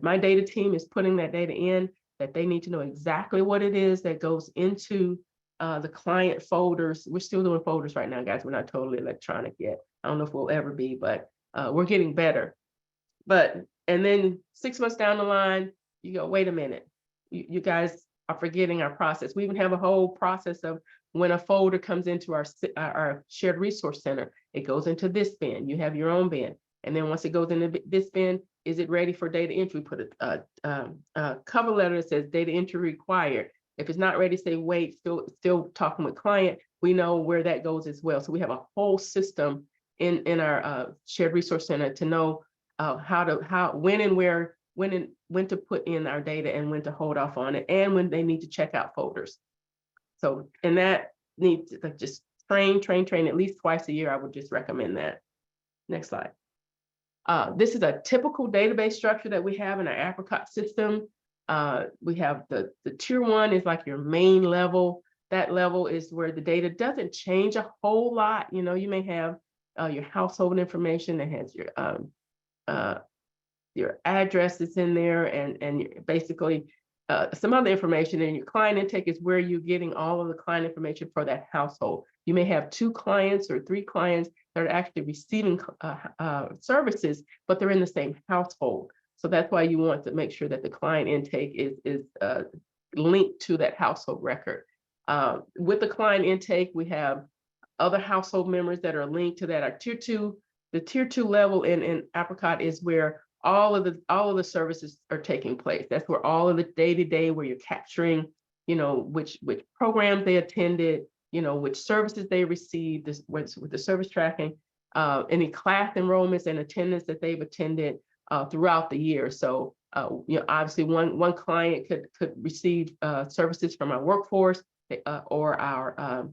my data team is putting that data in, that they need to know exactly what it is that goes into the client folders. We're still doing folders right now, guys. We're not totally electronic yet. I don't know if we'll ever be, but we're getting better. And then 6 months down the line, you go, wait a minute, you guys are forgetting our process. We even have a whole process of when a folder comes into our shared resource center, it goes into this bin. You have your own bin. And then once it goes into this bin, is it ready for data entry? Put a cover letter that says data entry required. If it's not ready, say wait, still talking with client. We know where that goes as well. So we have a whole system in our shared resource center to know when to put in our data and when to hold off on it, and when they need to check out folders. So, and that needs to just train at least twice a year. I would just recommend that. Next slide. This is a typical database structure that we have in our Apricot system. We have the tier 1 is like your main level. That level is where the data doesn't change a whole lot. You know, you may have your household information that has your address is in there, and basically some other information. And your client intake is where you're getting all of the client information for that household. You may have 2 clients or 3 clients that are actually receiving services, but they're in the same household. So that's why you want to make sure that the client intake is linked to that household record. With the client intake, we have other household members that are linked to that. Our tier 2 the tier 2 level in Apricot is where all of the services are taking place. That's where all of the day-to-day, where you're capturing, which programs they attended, which services they received, this with the service tracking, any class enrollments and attendance that they've attended throughout the year. So obviously one client could receive services from our workforce or our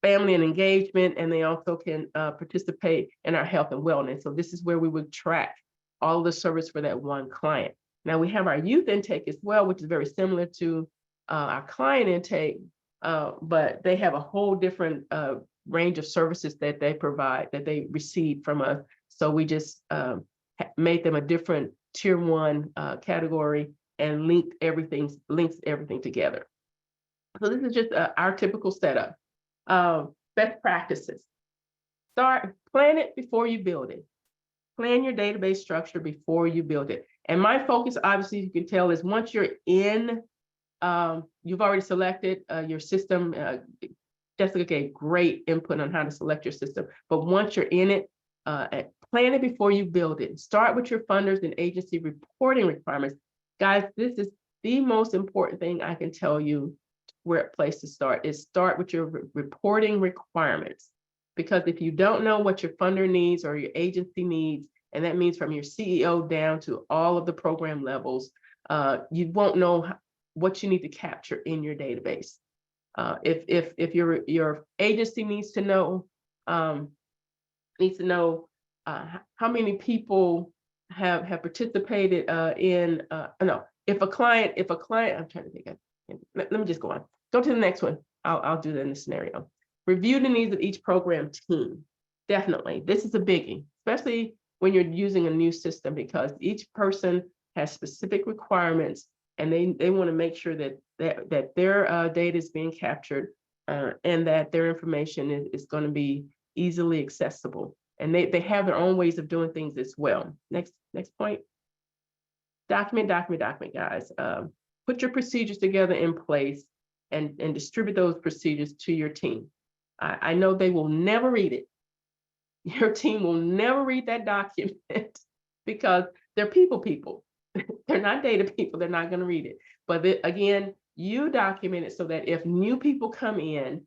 family and engagement, and they also can participate in our health and wellness. So this is where we would track all of the service for that one client. Now we have our youth intake as well, which is very similar to our client intake, but they have a whole different range of services that they provide, that they receive from us. So we just made them a different tier 1 category and links everything together. So this is just our typical setup. Best practices. Plan it before you build it. Plan your database structure before you build it. And my focus, obviously, you can tell, is once you're in, you've already selected your system. Jessica gave great input on how to select your system. But once you're in it, plan it before you build it. Start with your funders and agency reporting requirements. Guys, this is the most important thing I can tell you. Where place to start is start with your reporting requirements, because if you don't know what your funder needs or your agency needs, and that means from your CEO down to all of the program levels, you won't know what you need to capture in your database. If your agency needs to know how many people have participated if a client, I'm trying to think. Let me just go on. Go to the next one. I'll do that in the scenario. Review the needs of each program team. Definitely. This is a biggie, especially when you're using a new system, because each person has specific requirements, and they want to make sure that their data is being captured and that their information is going to be easily accessible. And they have their own ways of doing things as well. Next point. Document, guys. Put your procedures together in place and distribute those procedures to your team. I know they will never read it. Your team will never read that document because they're people. They're not data people. They're not going to read it. But again, you document it so that if new people come in,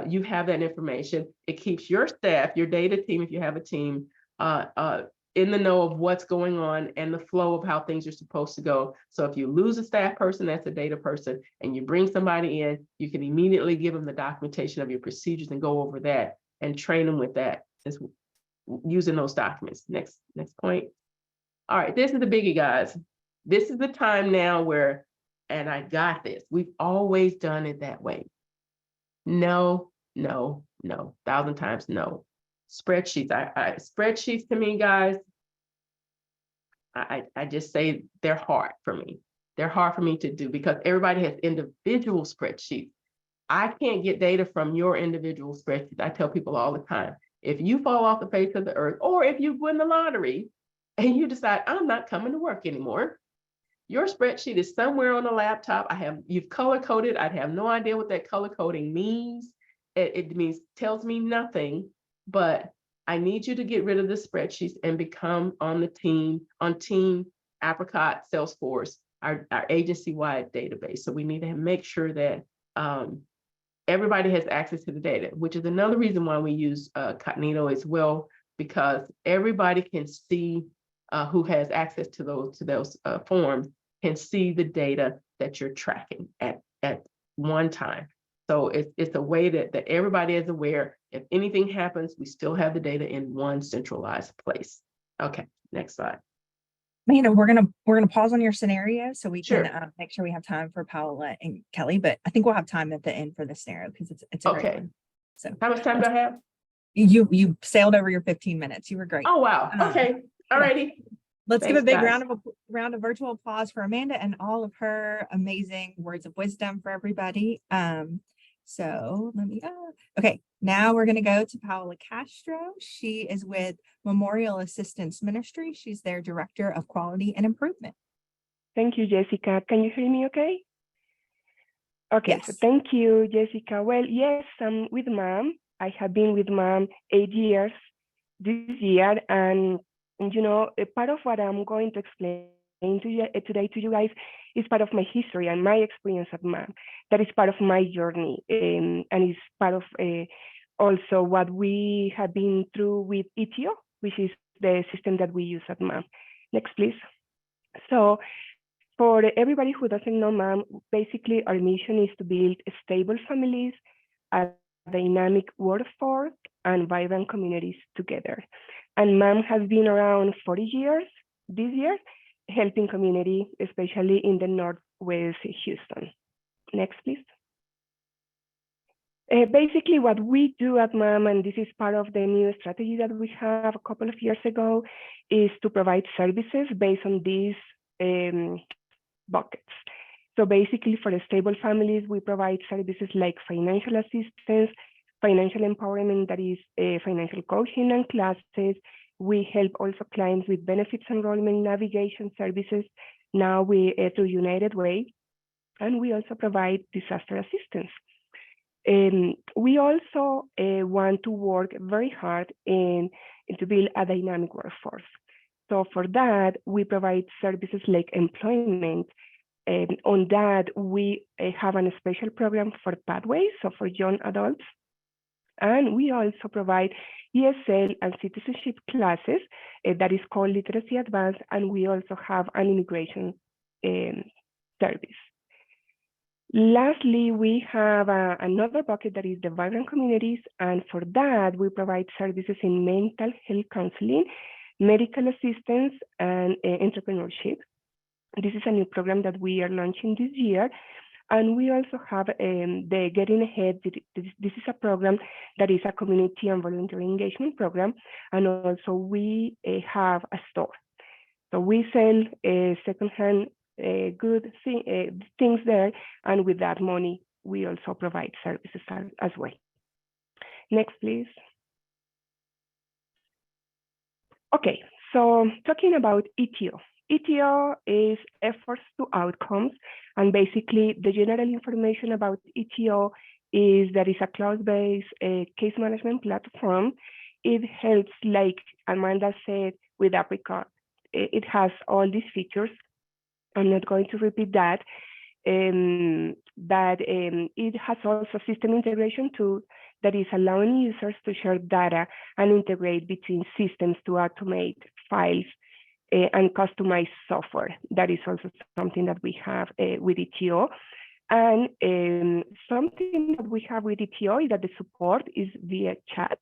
you have that information. It keeps your staff, your data team, if you have a team, in the know of what's going on and the flow of how things are supposed to go. So if you lose a staff person, that's a data person, and you bring somebody in, you can immediately give them the documentation of your procedures and go over that and train them with that, using those documents. Next point. All right, this is the biggie, guys. This is the time now where, and I got this, we've always done it that way. No, 1,000 times no. Spreadsheets. Spreadsheets to me, guys, I just say they're hard for me. They're hard for me to do because everybody has individual spreadsheets. I can't get data from your individual spreadsheets. I tell people all the time, if you fall off the face of the earth, or if you win the lottery and you decide I'm not coming to work anymore, your spreadsheet is somewhere on a laptop. You've color coded. I'd have no idea what that color coding means. It tells me nothing. But I need you to get rid of the spreadsheets and become on Team Apricot Salesforce, our agency-wide database. So we need to make sure that everybody has access to the data, which is another reason why we use Cognito as well, because everybody can see who has access to those forms can see the data that you're tracking at one time. So it's a way that everybody is aware. If anything happens, we still have the data in one centralized place. Okay, next slide. We're gonna pause on your scenario so we can make sure we have time for Paola and Kelly, but I think we'll have time at the end for the scenario because it's a great one. So how much time do I have? You sailed over your 15 minutes. You were great. Oh wow. Okay. Alrighty. Let's give a big round of virtual applause for Amanda and all of her amazing words of wisdom for everybody. So let me go. Okay, now we're going to go to Paola Castro. She is with Memorial Assistance Ministries. She's their Director of Quality and Improvement. Thank you, Jessica. Can you hear me okay? Okay, yes. So thank you, Jessica. Well, yes, I'm with Mom. I have been with Mom 8 years. this year. And a part of what I'm going to explain to you today to you guys is part of my history and my experience at MAM. That is part of my journey, and is part of also what we have been through with ETO, which is the system that we use at MAM. Next, please. So for everybody who doesn't know MAM, basically our mission is to build stable families, a dynamic workforce, and vibrant communities together. And MAM has been around 40 years this year, helping community, especially in the Northwest Houston. Next, please. Basically, what we do at MAM, and this is part of the new strategy that we have a couple of years ago, is to provide services based on these buckets. So basically, for the stable families, we provide services like financial assistance, financial empowerment, that is financial coaching and classes. We help also clients with benefits enrollment navigation services, now through United Way, and we also provide disaster assistance. We also want to work very hard to build a dynamic workforce. So for that, we provide services like employment. On that, we have a special program for pathways, so for young adults. And we also provide ESL and citizenship classes that is called Literacy Advanced, and we also have an immigration service. Lastly, we have another bucket that is the vibrant communities, and for that, we provide services in mental health counseling, medical assistance, and entrepreneurship. This is a new program that we are launching this year. And we also have the Getting Ahead. This is a program that is a community and voluntary engagement program. And also we have a store. So we sell secondhand good things there. And with that money, we also provide services as well. Next, please. Okay, so talking about ETO. ETO is efforts to outcomes, and basically the general information about ETO is that it's a cloud-based case management platform. It helps, like Amanda said, with Apricot. It has all these features. I'm not going to repeat that. But it has also system integration tool that is allowing users to share data and integrate between systems to automate files and customize software. That is also something that we have with ETO. And something that we have with ETO is that the support is via chat.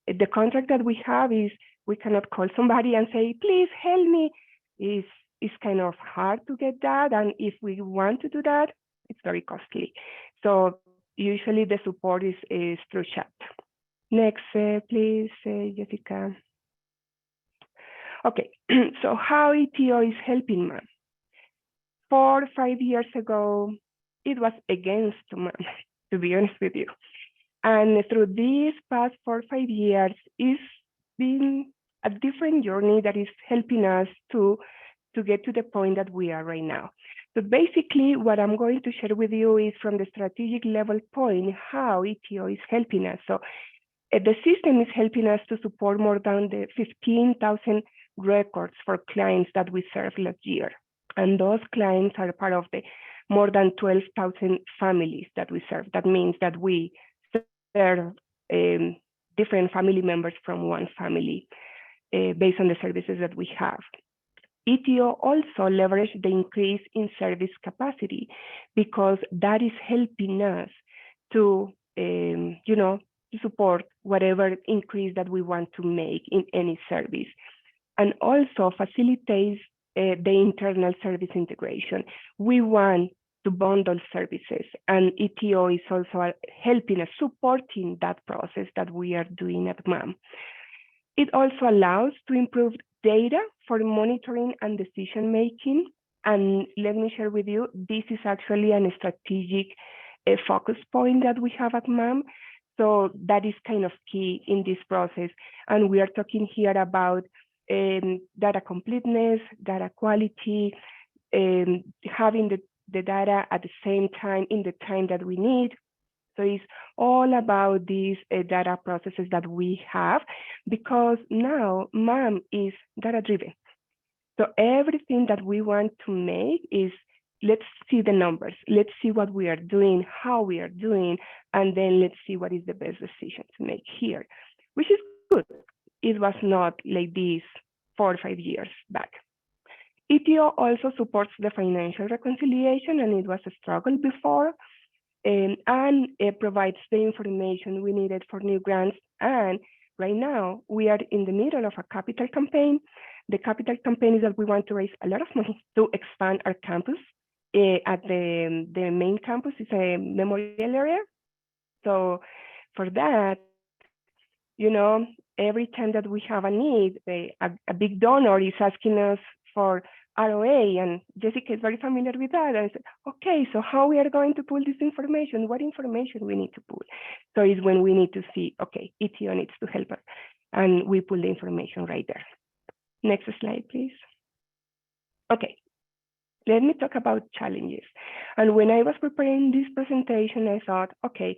The contract that we have is we cannot call somebody and say, please help me. It's kind of hard to get that. And if we want to do that, it's very costly. So usually the support is through chat. Next, please, Jessica. Okay, so how ETO is helping MAM? 4 or 5 years ago, it was against MAM, to be honest with you. And through these past 4 or 5 years, it's been a different journey that is helping us to get to the point that we are right now. So basically, what I'm going to share with you is from the strategic level point, how ETO is helping us. So the system is helping us to support more than the 15,000 records for clients that we served last year. And those clients are part of the more than 12,000 families that we serve. That means that we serve different family members from one family based on the services that we have. ETO also leveraged the increase in service capacity because that is helping us to, to support whatever increase that we want to make in any service, and also facilitates the internal service integration. We want to bundle services, and ETO is also helping us, supporting that process that we are doing at MAM. It also allows to improve data for monitoring and decision making. And let me share with you, this is actually a strategic focus point that we have at MAM. So that is kind of key in this process. And we are talking here about data completeness, data quality, having the data at the same time in the time that we need, So it's all about these data processes that we have, because now MAM is data driven. So everything that we want to make is, let's see the numbers, let's see what we are doing, how we are doing, and then let's see what is the best decision to make here, which is good. It was not like this 4 or 5 years back. ETO also supports the financial reconciliation, and it was a struggle before, and it provides the information we needed for new grants. And right now, we are in the middle of a capital campaign. The capital campaign is that we want to raise a lot of money to expand our campus. At the main campus is a memorial area. So for that, you know, every time that we have a need, a big donor is asking us for ROA, and Jessica is very familiar with that. And I said, okay, so how we are going to pull this information? What information we need to pull? So it's when we need to see, okay, ETO needs to help us, and we pull the information right there. Next slide, please. Okay, let me talk about challenges. And when I was preparing this presentation, I thought, okay,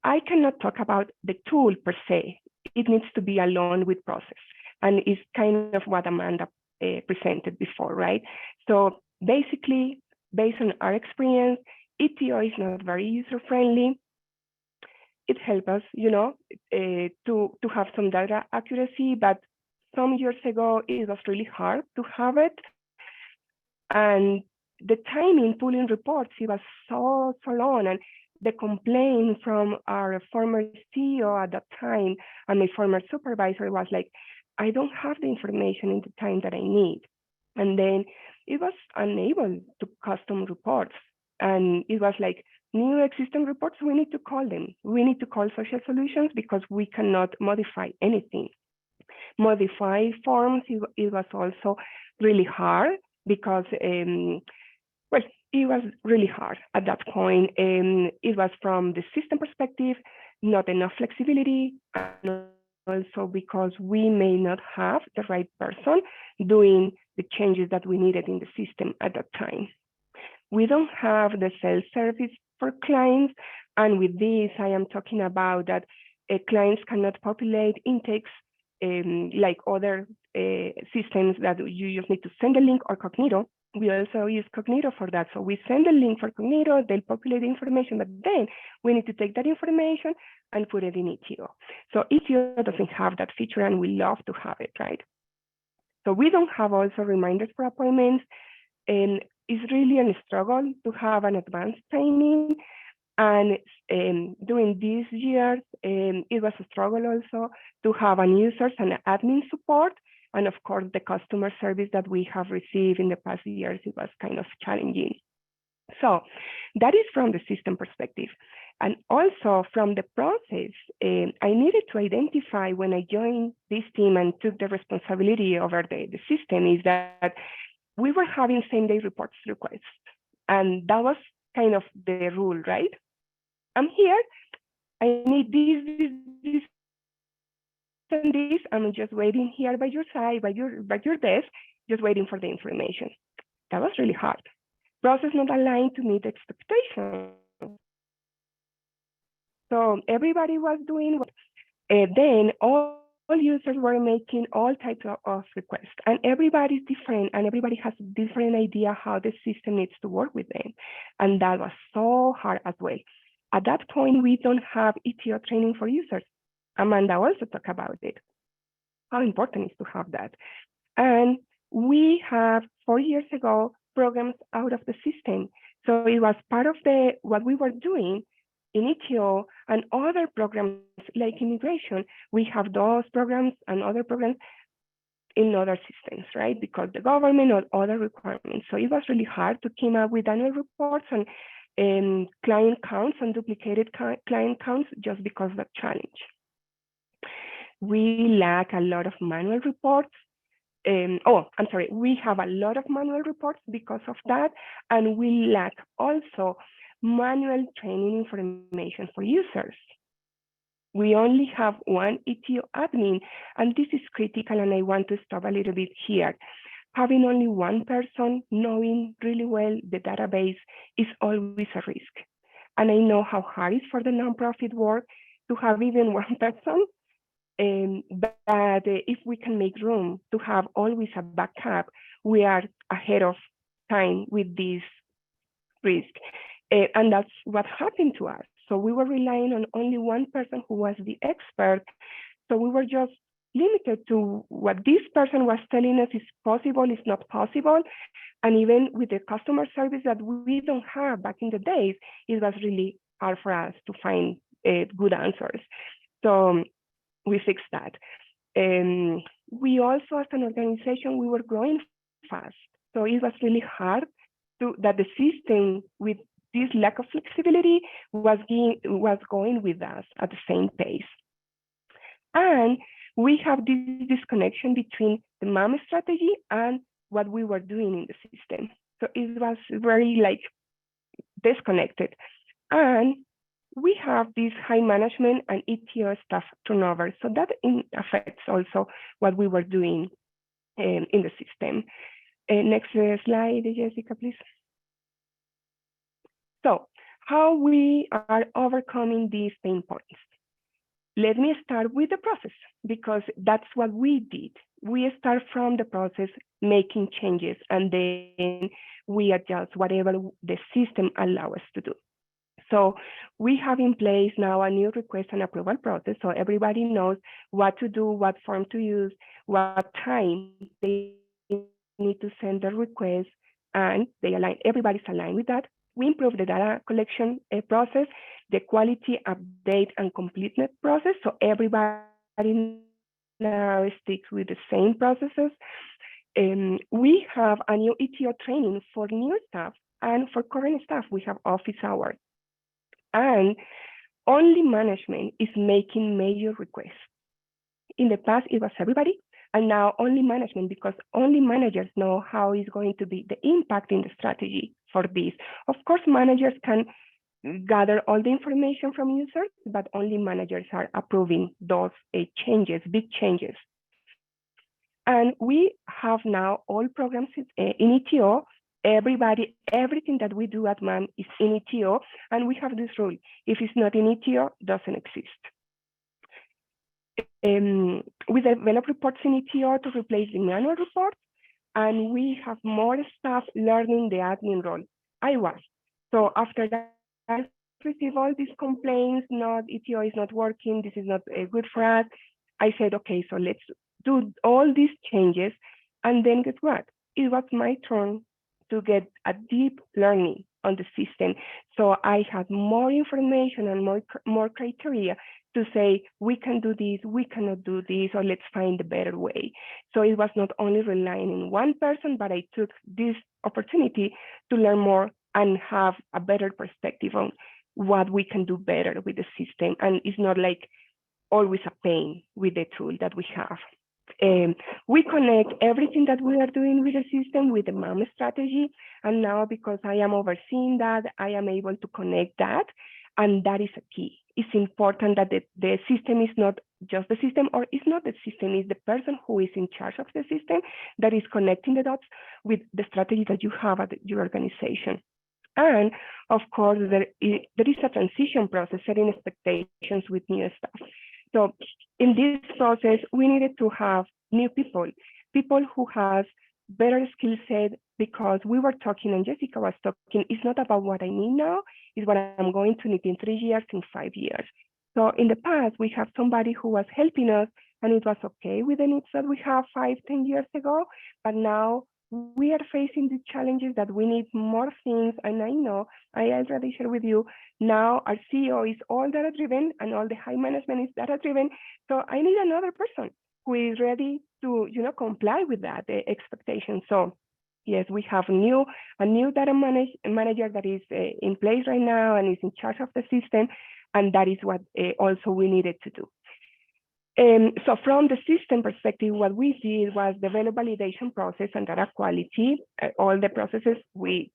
I cannot talk about the tool per se. It needs to be along with process. And it's kind of what Amanda presented before, right? So basically, based on our experience, ETO is not very user-friendly. It helps us, you know, to have some data accuracy, but some years ago, it was really hard to have it. And the time in pulling reports, it was so long. And the complaint from our former CEO at that time and my former supervisor was like, I don't have the information in the time that I need. And then it was unable to custom reports. And it was like, new existing reports, we need to call them. We need to call Social Solutions because we cannot modify anything. Modify forms, it was also really hard because, well, it was really hard at that point. It was from the system perspective, not enough flexibility, and also because we may not have the right person doing the changes that we needed in the system at that time. We don't have the self-service for clients, and with this, I am talking about that clients cannot populate intakes like other systems that you just need to send a link, or Cognito. We also use Cognito for that. So we send a link for Cognito, they'll populate the information, but then we need to take that information and put it in ETO. So ETO doesn't have that feature, and we love to have it, right? So we don't have also reminders for appointments, and it's really a struggle to have an advanced training. And during these years, it was a struggle also to have a users and admin support. And of course, the customer service that we have received in the past years, it was kind of challenging. So that is from the system perspective. And also from the process, I needed to identify when I joined this team and took the responsibility over the system is that we were having same-day reports requests. And that was kind of the rule, right? I'm here, I need this, and this. I'm just waiting here by your side, by your desk, just waiting for the information. That was really hard. Process not aligned to meet expectations. So everybody was doing what, then all users were making all types of requests, and everybody's different, and everybody has a different idea how the system needs to work with them. And that was so hard as well. At that point, we don't have ETO training for users. Amanda also talked about it, how important it is to have that. And we have 4 years ago programs out of the system. So it was part of what we were doing in ETO and other programs like immigration. We have those programs and other programs in other systems, right? Because the government or other requirements. So it was really hard to come up with annual reports and client counts and duplicated client counts just because of that challenge. We lack a lot of manual reports. We have a lot of manual reports because of that, and we lack also manual training information for users. We only have one ETO admin, and this is critical, and I want to stop a little bit here. Having only one person knowing really well the database is always a risk. And I know how hard it is for the nonprofit work to have even one person. But if we can make room to have always a backup, we are ahead of time with this risk. And that's what happened to us. So we were relying on only one person who was the expert. So we were just limited to what this person was telling us is possible, is not possible. And even with the customer service that we don't have back in the days, it was really hard for us to find good answers. So we fixed that. We also, as an organization, we were growing fast. So it was really hard that the system with this lack of flexibility was going with us at the same pace. And we have this disconnection between the MAM strategy and what we were doing in the system. So it was very disconnected. And we have this high management and ETO staff turnover. So that affects also what we were doing in the system. Next slide, Jessica, please. So how we are overcoming these pain points. Let me start with the process, because that's what we did. We start from the process, making changes, and then we adjust whatever the system allows us to do. So we have in place now a new request and approval process, so everybody knows what to do, what form to use, what time they need to send the request, and everybody's aligned with that. We improve the data collection process, the quality update and completeness process, so everybody now sticks with the same processes. We have a new ETO training for new staff, and for current staff, we have office hours. And only management is making major requests. In the past, it was everybody, and now only management, because only managers know how is going to be the impact in the strategy for this. Of course, managers can gather all the information from users, but only managers are approving those changes, big changes. And we have now all programs in ETO. Everything that we do at MAM is in ETO, and we have this rule: if it's not in ETO, it doesn't exist. We develop reports in ETO to replace the manual reports, and we have more staff learning the admin role. So after that, I received all these complaints, ETO is not working, this is not good for us. I said, okay, so let's do all these changes. And then guess what? It was my turn to get a deep learning on the system. So I had more information and more criteria to say, we can do this, we cannot do this, or let's find a better way. So it was not only relying on one person, but I took this opportunity to learn more and have a better perspective on what we can do better with the system. And it's not like always a pain with the tool that we have. We connect everything that we are doing with the system with the MAM strategy. And now, because I am overseeing that, I am able to connect that. And that is a key. It's important that the system is not just the system, or it's not the system, it's the person who is in charge of the system that is connecting the dots with the strategy that you have at your organization. And of course, there is a transition process, setting expectations with new staff. So in this process, we needed to have new people who has better skill set, because we were talking, and Jessica was talking, it's not about what I need now, it's what I'm going to need in 3 years, in 5 years. So in the past, we have somebody who was helping us, and it was okay with the needs that we have 5, 10 years ago, but now we are facing the challenges that we need more things. And I know, I already shared with you, now our CEO is all data-driven and all the high management is data-driven. So I need another person who is ready to, comply with that expectation. So yes, we have a new data manager that is in place right now and is in charge of the system. And that is what also we needed to do. So from the system perspective, what we did was develop validation process and data quality. All the processes, we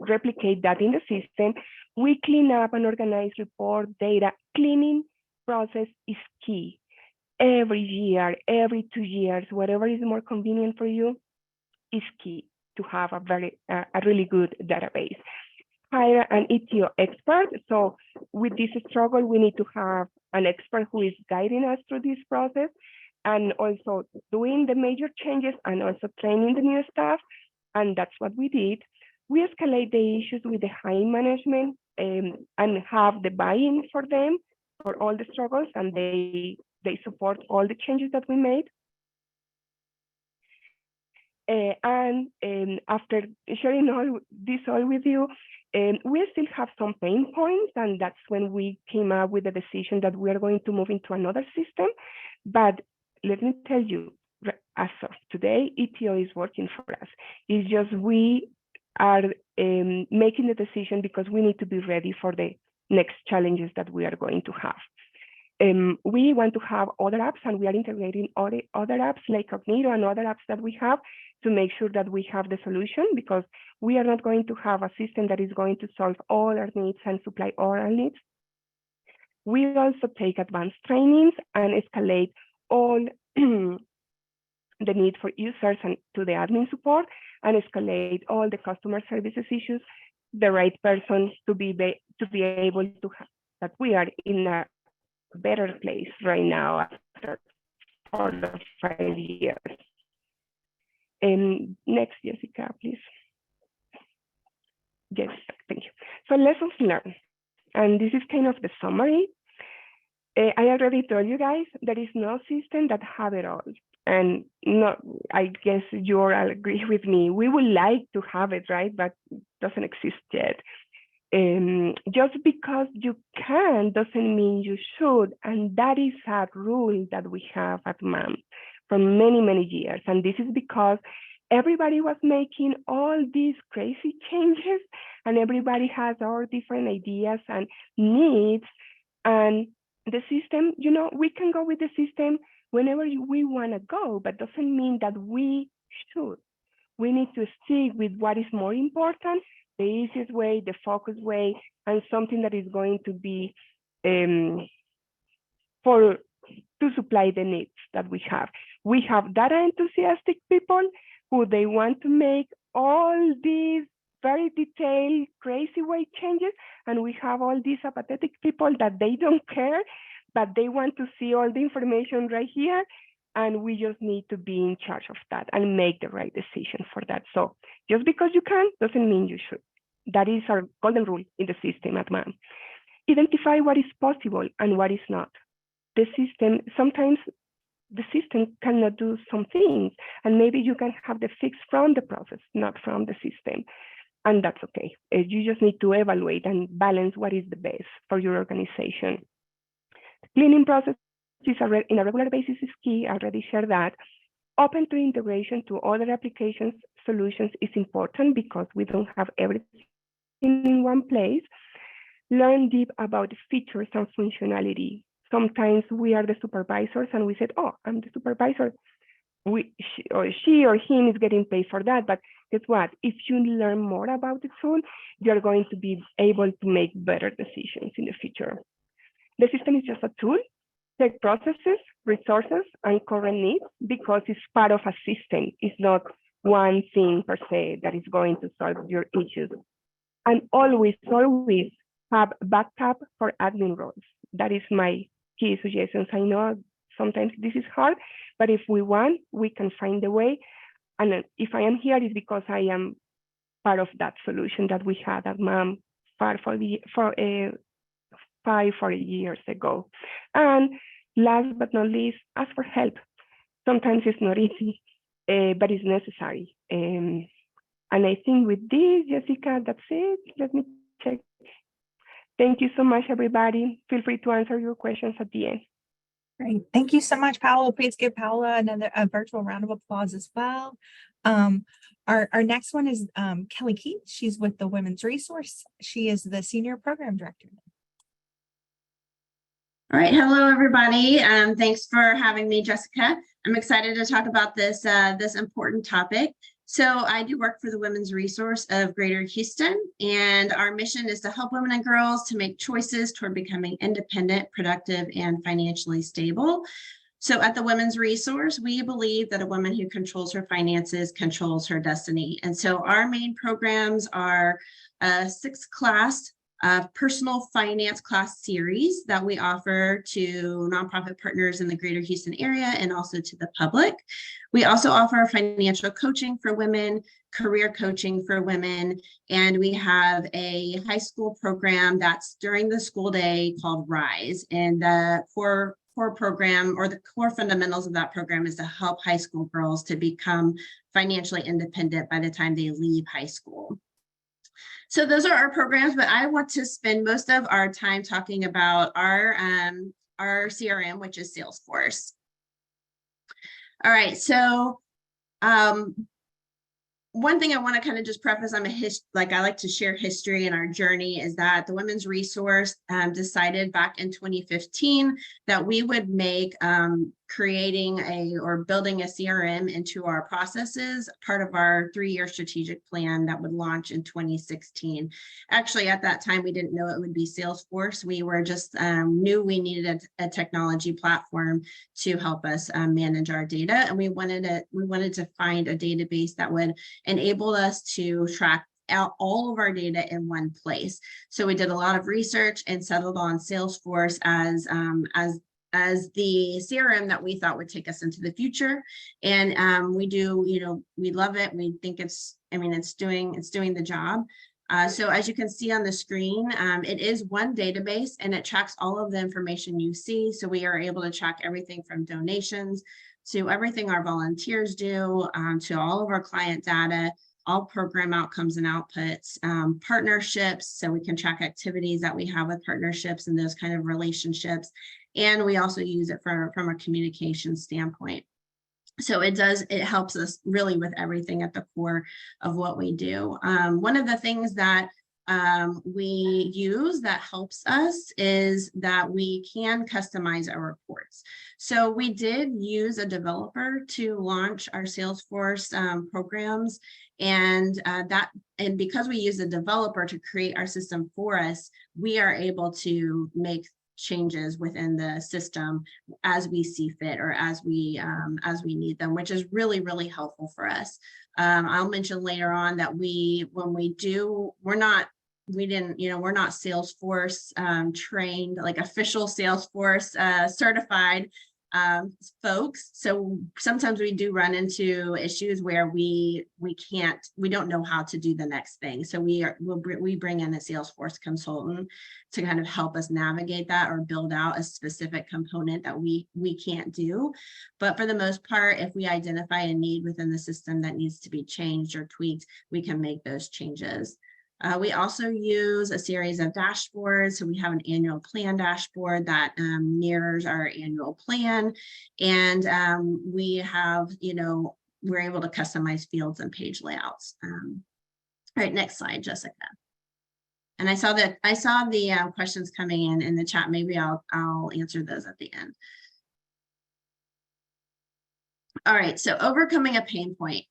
replicate that in the system. We clean up and organize report data. Cleaning process is key. Every year, every 2 years, whatever is more convenient for you is key to have a really good database. hire an ETO expert. So with this struggle, we need to have an expert who is guiding us through this process and also doing the major changes and also training the new staff. And that's what we did. We escalate the issues with the high management and have the buy-in for them for all the struggles, and they support all the changes that we made. And after sharing all with you, we still have some pain points, and that's when we came up with the decision that we are going to move into another system. But let me tell you, as of today, ETO is working for us. It's just we are making the decision because we need to be ready for the next challenges that we are going to have. We want to have other apps, and we are integrating other apps like Cognito and other apps that we have to make sure that we have the solution, because we are not going to have a system that is going to solve all our needs and supply all our needs. We also take advanced trainings and escalate all the need for users and to the admin support, and escalate all the customer services issues, the right person to be able to have that we are in a better place right now after 4 or 5 years. Next, Jessica, please. Yes, thank you. So lessons learned, and this is kind of the summary. I already told you guys there is no system that have it all, and no, I guess you all agree with me. We would like to have it, right? But it doesn't exist yet. Just because you can doesn't mean you should, and that is a rule that we have at MAM for many, many years. And this is because everybody was making all these crazy changes, and everybody has all different ideas and needs. And the system, you know, we can go with the system whenever we want to go, but doesn't mean that we should. We need to stick with what is more important, the easiest way, the focused way, and something that is going to be to supply the needs that we have. We have data enthusiastic people who they want to make all these very detailed, crazy way changes, and we have all these apathetic people that they don't care, but they want to see all the information right here, and we just need to be in charge of that and make the right decision for that. So just because you can doesn't mean you should. That is our golden rule in the system at MAM. Identify what is possible and what is not. The system, sometimes the system cannot do some things, and maybe you can have the fix from the process, not from the system. And that's okay. You just need to evaluate and balance what is the best for your organization. Cleaning process in a regular basis is key. I already shared that. Open to integration to other applications solutions is important because we don't have everything in one place. Learn deep about the features and functionality. Sometimes we are the supervisors and we said, oh, I'm the supervisor. She or him is getting paid for that, but guess what? If you learn more about the tool, you're going to be able to make better decisions in the future. The system is just a tool. Take processes, resources, and current needs because it's part of a system. It's not one thing per se that is going to solve your issues. And always, always have backup for admin roles. That is my key suggestions. I know sometimes this is hard, but if we want, we can find a way. And if I am here, it's because I am part of that solution that we had at MAM 4 years ago. And last but not least, ask for help. Sometimes it's not easy, but it's necessary. And I think with this, Jessica, that's it. Let me check. Thank you so much, everybody. Feel free to answer your questions at the end. Great. Thank you so much, Paola. Please give Paola a virtual round of applause as well. Our next one is Kelly Keith. She's with the Women's Resource. She is the Senior Program Director. All right. Hello, everybody. Thanks for having me, Jessica. I'm excited to talk about this important topic. So I do work for the Women's Resource of Greater Houston, and our mission is to help women and girls to make choices toward becoming independent, productive, and financially stable. So at the Women's Resource, we believe that a woman who controls her finances controls her destiny. And so our main programs are a 6-class personal finance class series that we offer to nonprofit partners in the greater Houston area and also to the public. We also offer financial coaching for women, career coaching for women, and we have a high school program that's during the school day called RISE. And the core program, or the core fundamentals of that program, is to help high school girls to become financially independent by the time they leave high school. So those are our programs, but I want to spend most of our time talking about our CRM, which is Salesforce. All right, so one thing I want to kind of just preface, I like to share history in our journey, is that the Women's Resource decided back in 2015 that we would make creating or building a CRM into our processes part of our 3-year strategic plan that would launch in 2016. Actually, at that time, we didn't know it would be Salesforce. We were just knew we needed a technology platform to help us manage our data, and we wanted to find a database that would enable us to track out all of our data in one place. So we did a lot of research and settled on Salesforce as the CRM that we thought would take us into the future. And we love it. We think it's doing the job. So as you can see on the screen, it is one database and it tracks all of the information you see. So we are able to track everything from donations to everything our volunteers do, to all of our client data, all program outcomes and outputs, partnerships, so we can track activities that we have with partnerships and those kind of relationships. And we also use it from a communication standpoint. So it helps us really with everything at the core of what we do. One of the things that we use that helps us is that we can customize our reports. So we did use a developer to launch our Salesforce programs, and because we use a developer to create our system for us, we are able to make changes within the system as we see fit or as we need them, which is really, really helpful for us. I'll mention later on that we're not Salesforce trained, like official Salesforce certified folks. So sometimes we do run into issues where we don't know how to do the next thing. So we bring in a Salesforce consultant to kind of help us navigate that or build out a specific component that we can't do. But for the most part, if we identify a need within the system that needs to be changed or tweaked, we can make those changes. We also use a series of dashboards. So we have an annual plan dashboard that mirrors our annual plan. And we have, we're able to customize fields and page layouts. All right, next slide, Jessica. And I saw the questions coming in the chat. Maybe I'll answer those at the end. All right, so overcoming a pain point.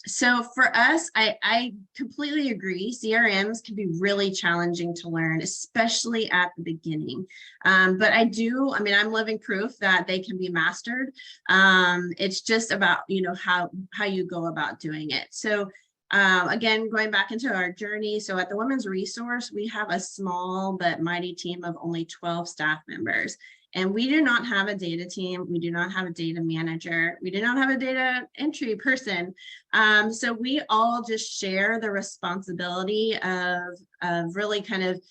So for us, I completely agree. CRMs can be really challenging to learn, especially at the beginning. But I'm living proof that they can be mastered. It's just about, how you go about doing it. So again, going back into our journey. So at the Women's Resource, we have a small but mighty team of only 12 staff members. And we do not have a data team. We do not have a data manager. We do not have a data entry person. So we all just share the responsibility of really kind of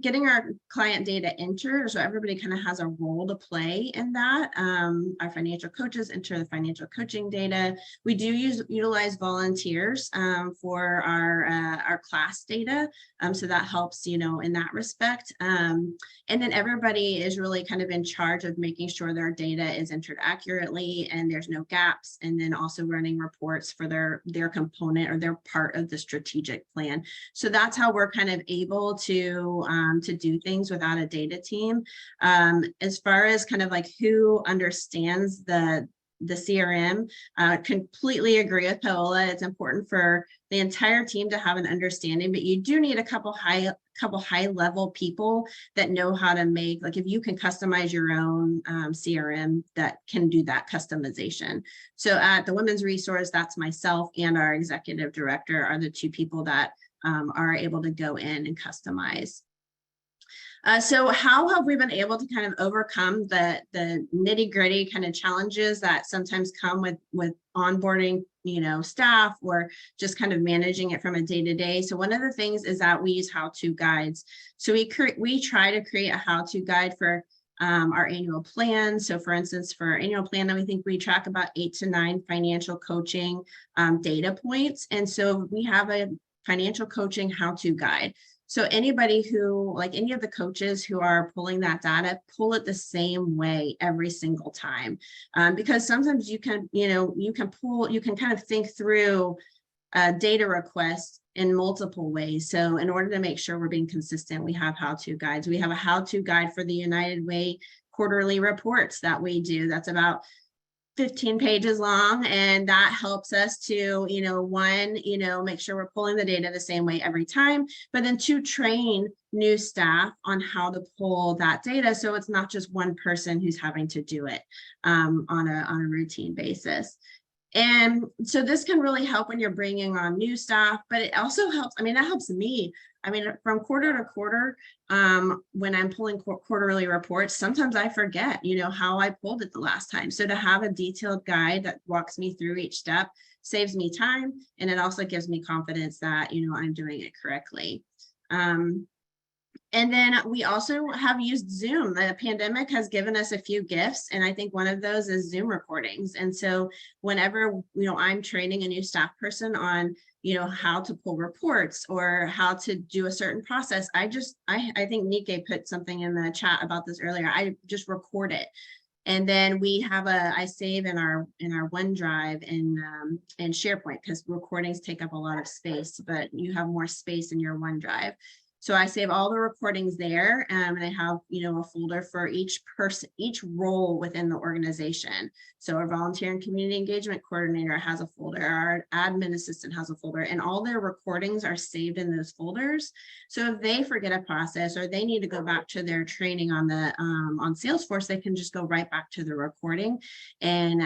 getting our client data entered. So everybody kind of has a role to play in that. Our financial coaches enter the financial coaching data. We do utilize volunteers for our class data. So that helps, in that respect. And then everybody is really kind of in charge of making sure their data is entered accurately and there's no gaps. And then also running reports for their component or their part of the strategic plan. So that's how we're kind of able to do things without a data team. As far as kind of like who understands the CRM, completely agree with Paola. It's important for the entire team to have an understanding, but you do need a couple high level people that know how to make, like if you can customize your own CRM that can do that customization. So at the Women's Resource, that's myself and our executive director are the two people that are able to go in and customize. So how have we been able to kind of overcome the nitty-gritty kind of challenges that sometimes come with onboarding, staff, or just kind of managing it from a day-to-day? So one of the things is that we use how-to guides. So we try to create a how-to guide for our annual plan. So for instance, for our annual plan, I think we track about 8 to 9 financial coaching data points. And so we have a financial coaching how-to guide. So anybody who, like any of the coaches who are pulling that data, pull it the same way every single time. Because sometimes you can kind of think through data requests in multiple ways. So in order to make sure we're being consistent, we have how-to guides. We have a how-to guide for the United Way quarterly reports that we do. That's about 15 pages long, and that helps us to, make sure we're pulling the data the same way every time, but then to train new staff on how to pull that data, so it's not just one person who's having to do it on a routine basis. And so this can really help when you're bringing on new staff, but it also helps. That helps me. From quarter to quarter, when I'm pulling quarterly reports, sometimes I forget, how I pulled it the last time. So to have a detailed guide that walks me through each step saves me time. And it also gives me confidence that, I'm doing it correctly. And then we also have used Zoom. The pandemic has given us a few gifts, and I think one of those is Zoom recordings. And so whenever, I'm training a new staff person on, how to pull reports or how to do a certain process, I think Nike put something in the chat about this earlier. I just record it. And then we have I save in our OneDrive and SharePoint, because recordings take up a lot of space, but you have more space in your OneDrive. So I save all the recordings there, and I have, a folder for each person, each role within the organization. So our volunteer and community engagement coordinator has a folder, our admin assistant has a folder, and all their recordings are saved in those folders. So if they forget a process or they need to go back to their training on Salesforce, they can just go right back to the recording and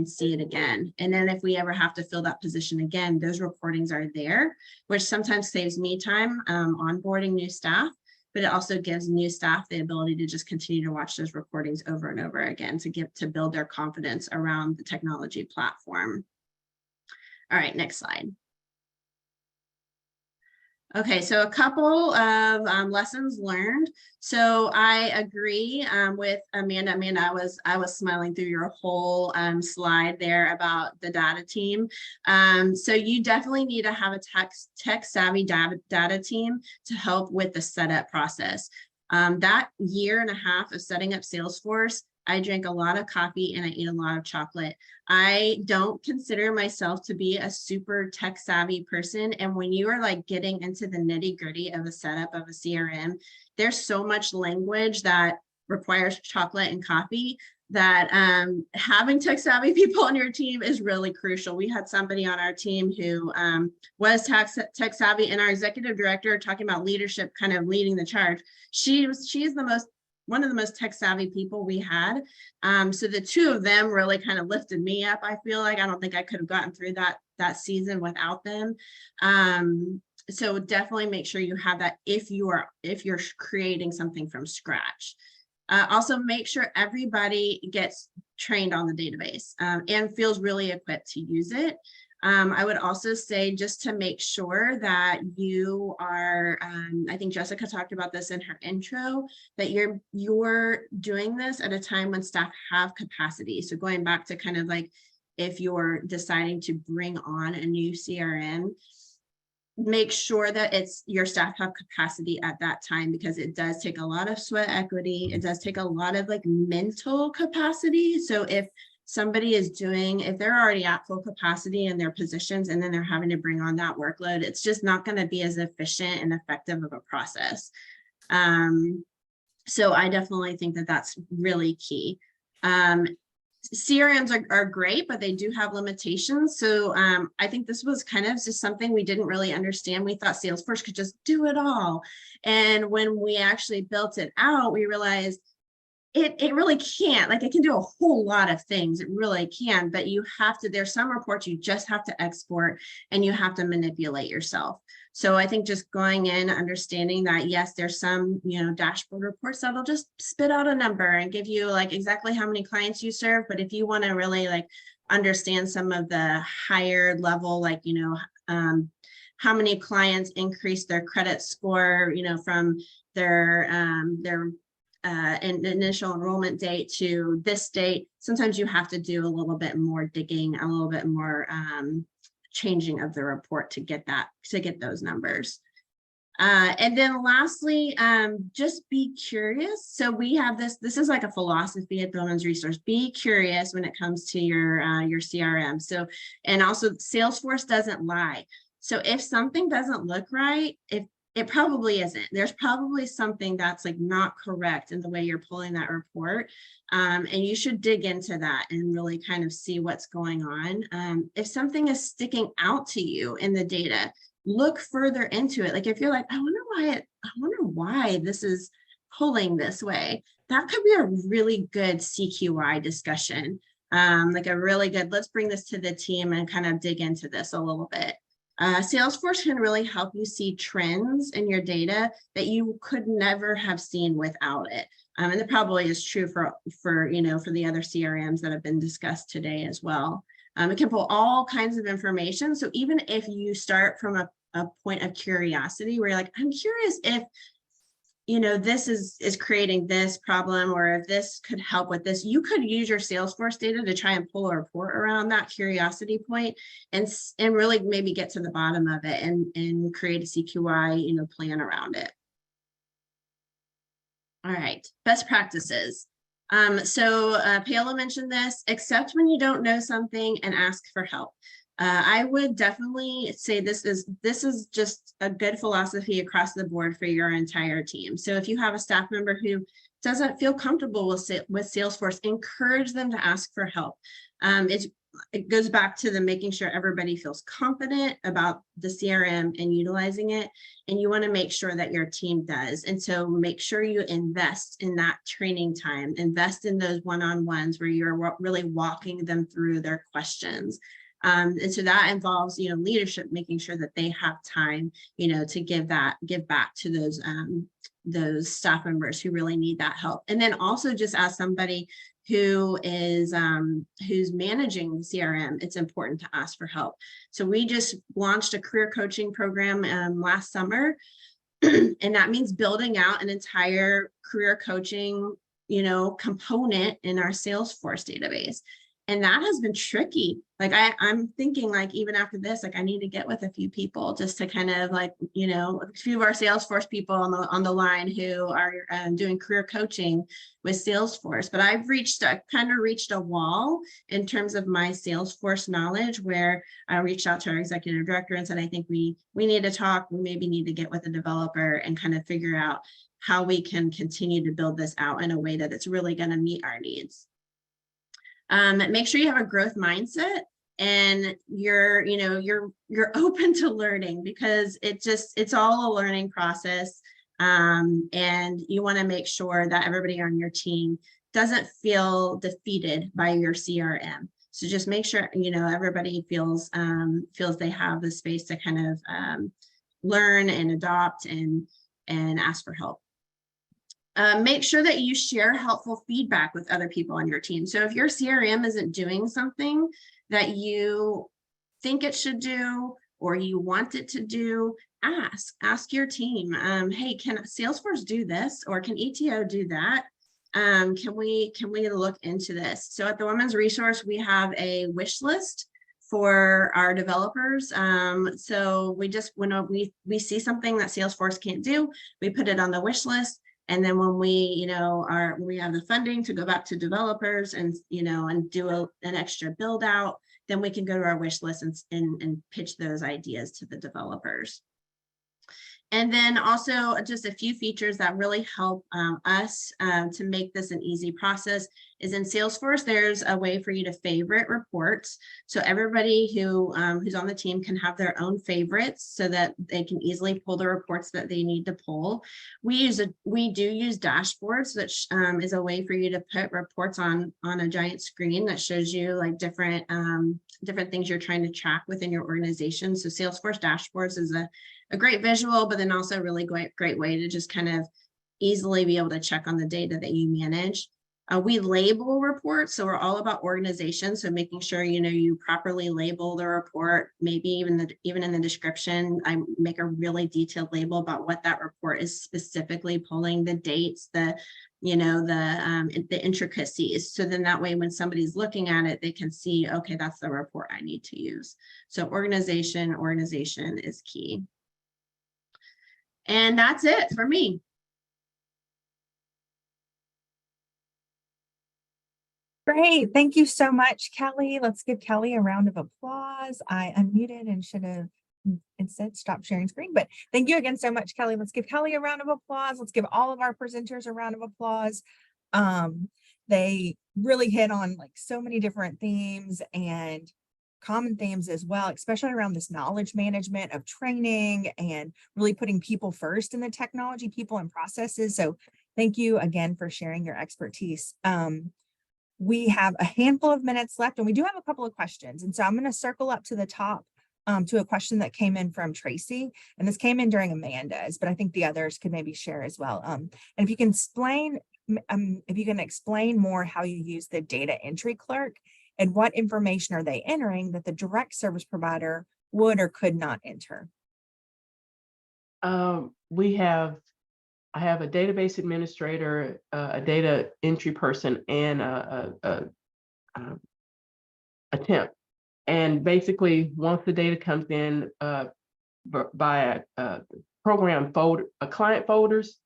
see it again. And then if we ever have to fill that position again, those recordings are there, which sometimes saves me time onboarding new staff, but it also gives new staff the ability to just continue to watch those recordings over and over again to build their confidence around the technology platform. All right, next slide. Okay, so a couple of lessons learned. So I agree with Amanda. Amanda, I was smiling through your whole slide there about the data team. So you definitely need to have a tech savvy data team to help with the setup process. That 1.5 years of setting up Salesforce, I drank a lot of coffee and I ate a lot of chocolate. I don't consider myself to be a super tech savvy person. And when you are like getting into the nitty gritty of a setup of a CRM, there's so much language that requires chocolate and coffee that having tech savvy people on your team is really crucial. We had somebody on our team who was tech savvy, and our executive director, talking about leadership, kind of leading the charge. She is one of the most tech savvy people we had. So the two of them really kind of lifted me up. I feel like I don't think I could have gotten through that season without them. So definitely make sure you have that if you're creating something from scratch. Also make sure everybody gets trained on the database and feels really equipped to use it. I would also say, just to make sure that you are, I think Jessica talked about this in her intro, that you're doing this at a time when staff have capacity. So going back to kind of like, if you're deciding to bring on a new CRM, make sure that your staff have capacity at that time, because it does take a lot of sweat equity. It does take a lot of like mental capacity. So if somebody if they're already at full capacity in their positions and then they're having to bring on that workload, it's just not going to be as efficient and effective of a process. So I definitely think that that's really key. CRMs are great, but they do have limitations. So I think this was kind of just something we didn't really understand. We thought Salesforce could just do it all. And when we actually built it out, we realized it really can't. Like, it can do a whole lot of things. It really can, but you have to, there's some reports you just have to export and you have to manipulate yourself. So I think just going in, understanding that, yes, there's some, dashboard reports that'll just spit out a number and give you like exactly how many clients you serve. But if you want to really like understand some of the higher level, like, how many clients increase their credit score, from their initial enrollment date to this date, sometimes you have to do a little bit more digging, a little bit more changing of the report to get those numbers. And then lastly, just be curious. So we have this is like a philosophy at the Women's Resource. Be curious when it comes to your CRM. So, and also Salesforce doesn't lie. So if something doesn't look right, it probably isn't. There's probably something that's like not correct in the way you're pulling that report. And you should dig into that and really kind of see what's going on. If something is sticking out to you in the data, look further into it. Like if you're like, I wonder why this is pulling this way. That could be a really good CQI discussion. Like a really good, let's bring this to the team and kind of dig into this a little bit. Salesforce can really help you see trends in your data that you could never have seen without it. And that probably is true for the other CRMs that have been discussed today as well. It can pull all kinds of information. So even if you start from a point of curiosity where you're like, I'm curious if this is creating this problem, or if this could help with this, you could use your Salesforce data to try and pull a report around that curiosity point and really maybe get to the bottom of it and create a CQI, plan around it. All right, best practices. So Paola mentioned this, accept when you don't know something and ask for help. I would definitely say this is just a good philosophy across the board for your entire team. So if you have a staff member who doesn't feel comfortable with Salesforce, encourage them to ask for help. It goes back to the making sure everybody feels confident about the CRM and utilizing it. And you want to make sure that your team does. And so make sure you invest in that training time, invest in those one-on-ones where you're really walking them through their questions. And so that involves, leadership, making sure that they have time, to give back to those staff members who really need that help. And then also just as somebody who is who's managing the CRM, it's important to ask for help. So we just launched a career coaching program last summer, and that means building out an entire career coaching, component in our Salesforce database. And that has been tricky. Like I'm thinking like, even after this, like I need to get with a few people just to kind of like, a few of our Salesforce people on the line who are doing career coaching with Salesforce. But I've kind of reached a wall in terms of my Salesforce knowledge, where I reached out to our executive director and said, I think we need to talk. We maybe need to get with a developer and kind of figure out how we can continue to build this out in a way that it's really going to meet our needs. Make sure you have a growth mindset and you're open to learning, because it's all a learning process. And you want to make sure that everybody on your team doesn't feel defeated by your CRM. So just make sure, everybody feels they have the space to kind of learn and adopt and ask for help. Make sure that you share helpful feedback with other people on your team. So if your CRM isn't doing something that you think it should do or you want it to do, ask your team, hey, can Salesforce do this, or can ETO do that? Can we look into this? So at the Women's Resource, we have a wish list for our developers. So when we see something that Salesforce can't do, we put it on the wish list. And then when we, when we have the funding to go back to developers and, and do an extra build out, then we can go to our wish list and pitch those ideas to the developers. And then also just a few features that really help us to make this an easy process is in Salesforce, there's a way for you to favorite reports. So everybody who's on the team can have their own favorites so that they can easily pull the reports that they need to pull. We do use dashboards, which is a way for you to put reports on a giant screen that shows you like different things you're trying to track within your organization. So Salesforce dashboards is a a great visual, but then also a really great way to just kind of easily be able to check on the data that you manage. We label reports, so we're all about organization. So making sure, you know, you properly label the report, maybe even in the description, I make a really detailed label about what that report is specifically pulling, the dates, the, you know, the intricacies. So then that way, when somebody's looking at it, they can see, okay, that's the report I need to use. So organization is key. And that's it for me. Great. Thank you so much, Kelly. Let's give Kelly a round of applause. I unmuted and should have instead stopped sharing screen, but thank you again so much, Kelly. Let's give Kelly a round of applause. Let's give all of our presenters a round of applause. They really hit on like so many different themes and common themes as well, especially around this knowledge management of training and really putting people first in the technology, people and processes. So thank you again for sharing your expertise. We have a handful of minutes left and we do have a couple of questions. And so I'm going to circle up to the top to a question that came in from Tracy. And this came in during Amanda's, but I think the others could maybe share as well. And if you can explain more how you use the data entry clerk and what information are they entering that the direct service provider would or could not enter? I have a database administrator, a data entry person, and a temp. And basically, once the data comes in by a program folder, client folders,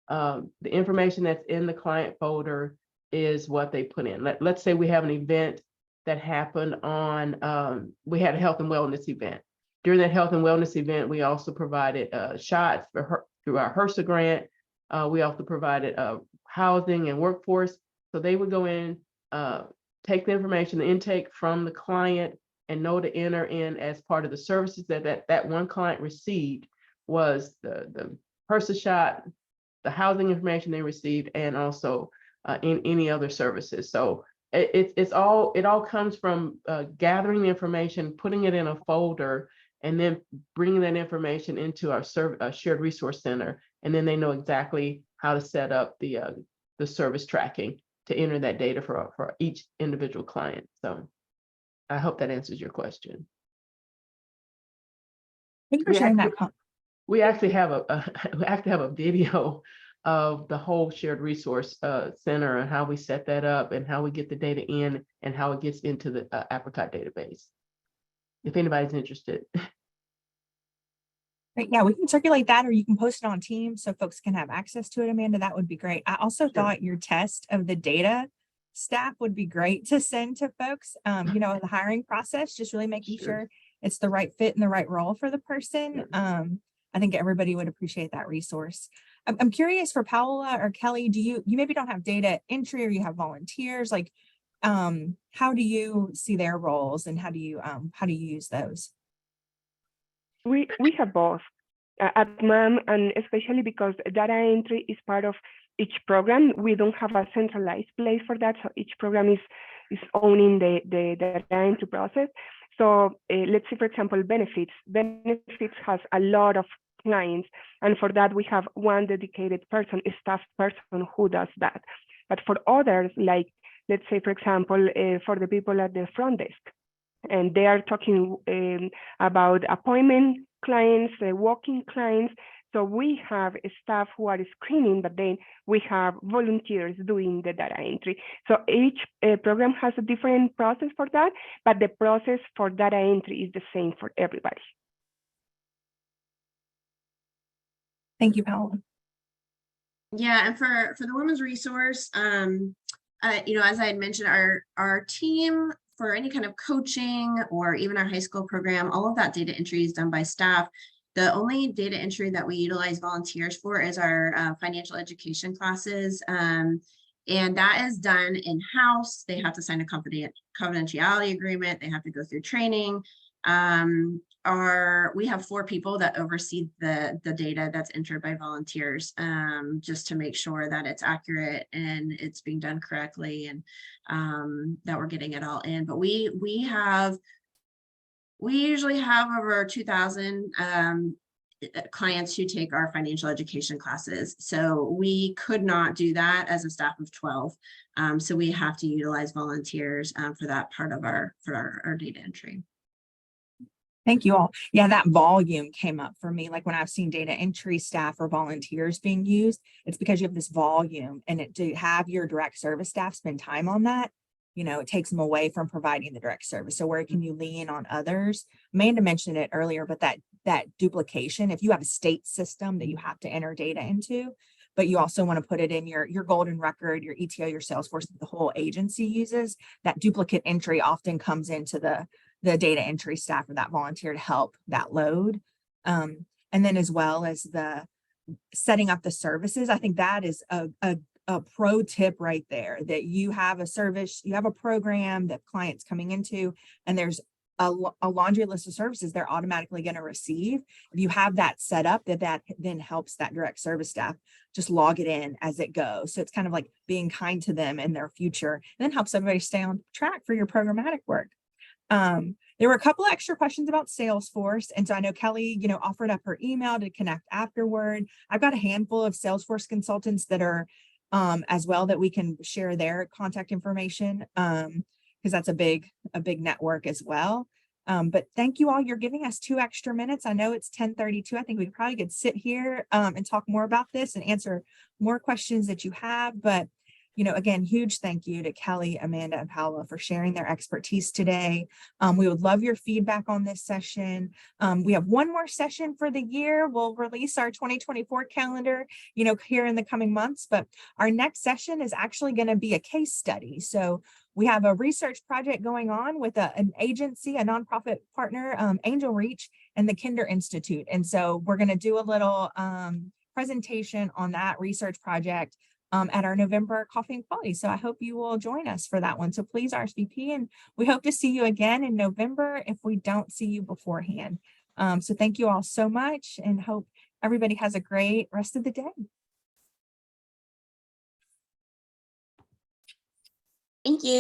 the information that's in the client folder is what they put in. Let's say we have an event that happened on, we had a health and wellness event. During that health and wellness event, we also provided shots through our HRSA grant. We also provided housing and workforce. So they would go in, take the information, the intake from the client, and know to enter in as part of the services that one client received was the HRSA shot, the housing information they received, and also in any other services. So it all comes from gathering the information, putting it in a folder, and then bringing that information into our shared resource center. And then they know exactly how to set up the service tracking to enter that data for each individual client. So I hope that answers your question. Thank you for sharing that. We actually have a video of the whole shared resource center and how we set that up and how we get the data in and how it gets into the Apricot database, if anybody's interested. Great. Yeah, we can circulate that or you can post it on Teams so folks can have access to it, Amanda. That would be great. I also thought your test of the data staff would be great to send to folks, you know, the hiring process, just really making sure it's the right fit and the right role for the person. I think everybody would appreciate that resource. I'm curious for Paola or Kelly, you maybe don't have data entry or you have volunteers, like how do you see their roles and how do you use those? We have both at MAM, and especially because data entry is part of each program. We don't have a centralized place for that, so each program is owning the data entry process. So let's say, for example, benefits. Benefits has a lot of clients, and for that we have one dedicated person, a staff person who does that. But for others, like let's say, for example, for the people at the front desk, and they are talking about appointment clients, walk-in clients. So we have a staff who are screening, but then we have volunteers doing the data entry. So each program has a different process for that, but the process for data entry is the same for everybody. Thank you, Paola. Yeah, and for the women's resource, you know, as I had mentioned, our team for any kind of coaching or even our high school program, all of that data entry is done by staff. The only data entry that we utilize volunteers for is our financial education classes. And that is done in-house. They have to sign a confidentiality agreement. They have to go through training. We have 4 people that oversee the data that's entered by volunteers, just to make sure that it's accurate and it's being done correctly, and that we're getting it all in. But we usually have over 2,000 clients who take our financial education classes. So we could not do that as a staff of 12. So we have to utilize volunteers for that part of our data entry. Thank you all. Yeah, that volume came up for me. Like when I've seen data entry staff or volunteers being used, it's because you have this volume, and to have your direct service staff spend time on that, you know, it takes them away from providing the direct service. So where can you lean on others? Amanda mentioned it earlier, but that duplication, if you have a state system that you have to enter data into, but you also want to put it in your golden record, your ETO, your Salesforce, that the whole agency uses, that duplicate entry often comes into the data entry staff or that volunteer to help that load. And then as well as the setting up the services, I think that is a pro tip right there, that you have a service, you have a program that clients coming into, and there's a laundry list of services they're automatically going to receive. If you have that set up, that then helps that direct service staff just log it in as it goes. So it's kind of like being kind to them in their future, and then helps everybody stay on track for your programmatic work. There were a couple of extra questions about Salesforce. And so I know Kelly, you know, offered up her email to connect afterward. I've got a handful of Salesforce consultants that are as well, that we can share their contact information, because that's a big network as well. But thank you all. You're giving us 2 extra minutes. I know it's 10:32. I think we probably could sit here and talk more about this and answer more questions that you have. But you know, again, huge thank you to Kelly, Amanda, and Paola for sharing their expertise today. We would love your feedback on this session. We have one more session for the year. We'll release our 2024 calendar, you know, here in the coming months, but our next session is actually going to be a case study. So we have a research project going on with an agency, a nonprofit partner, Angel Reach, and the Kinder Institute. And so we're going to do a little presentation on that research project at our November Coffee and Quality. So I hope you will join us for that one. So please RSVP, and we hope to see you again in November if we don't see you beforehand. So thank you all so much, and hope everybody has a great rest of the day. Thank you.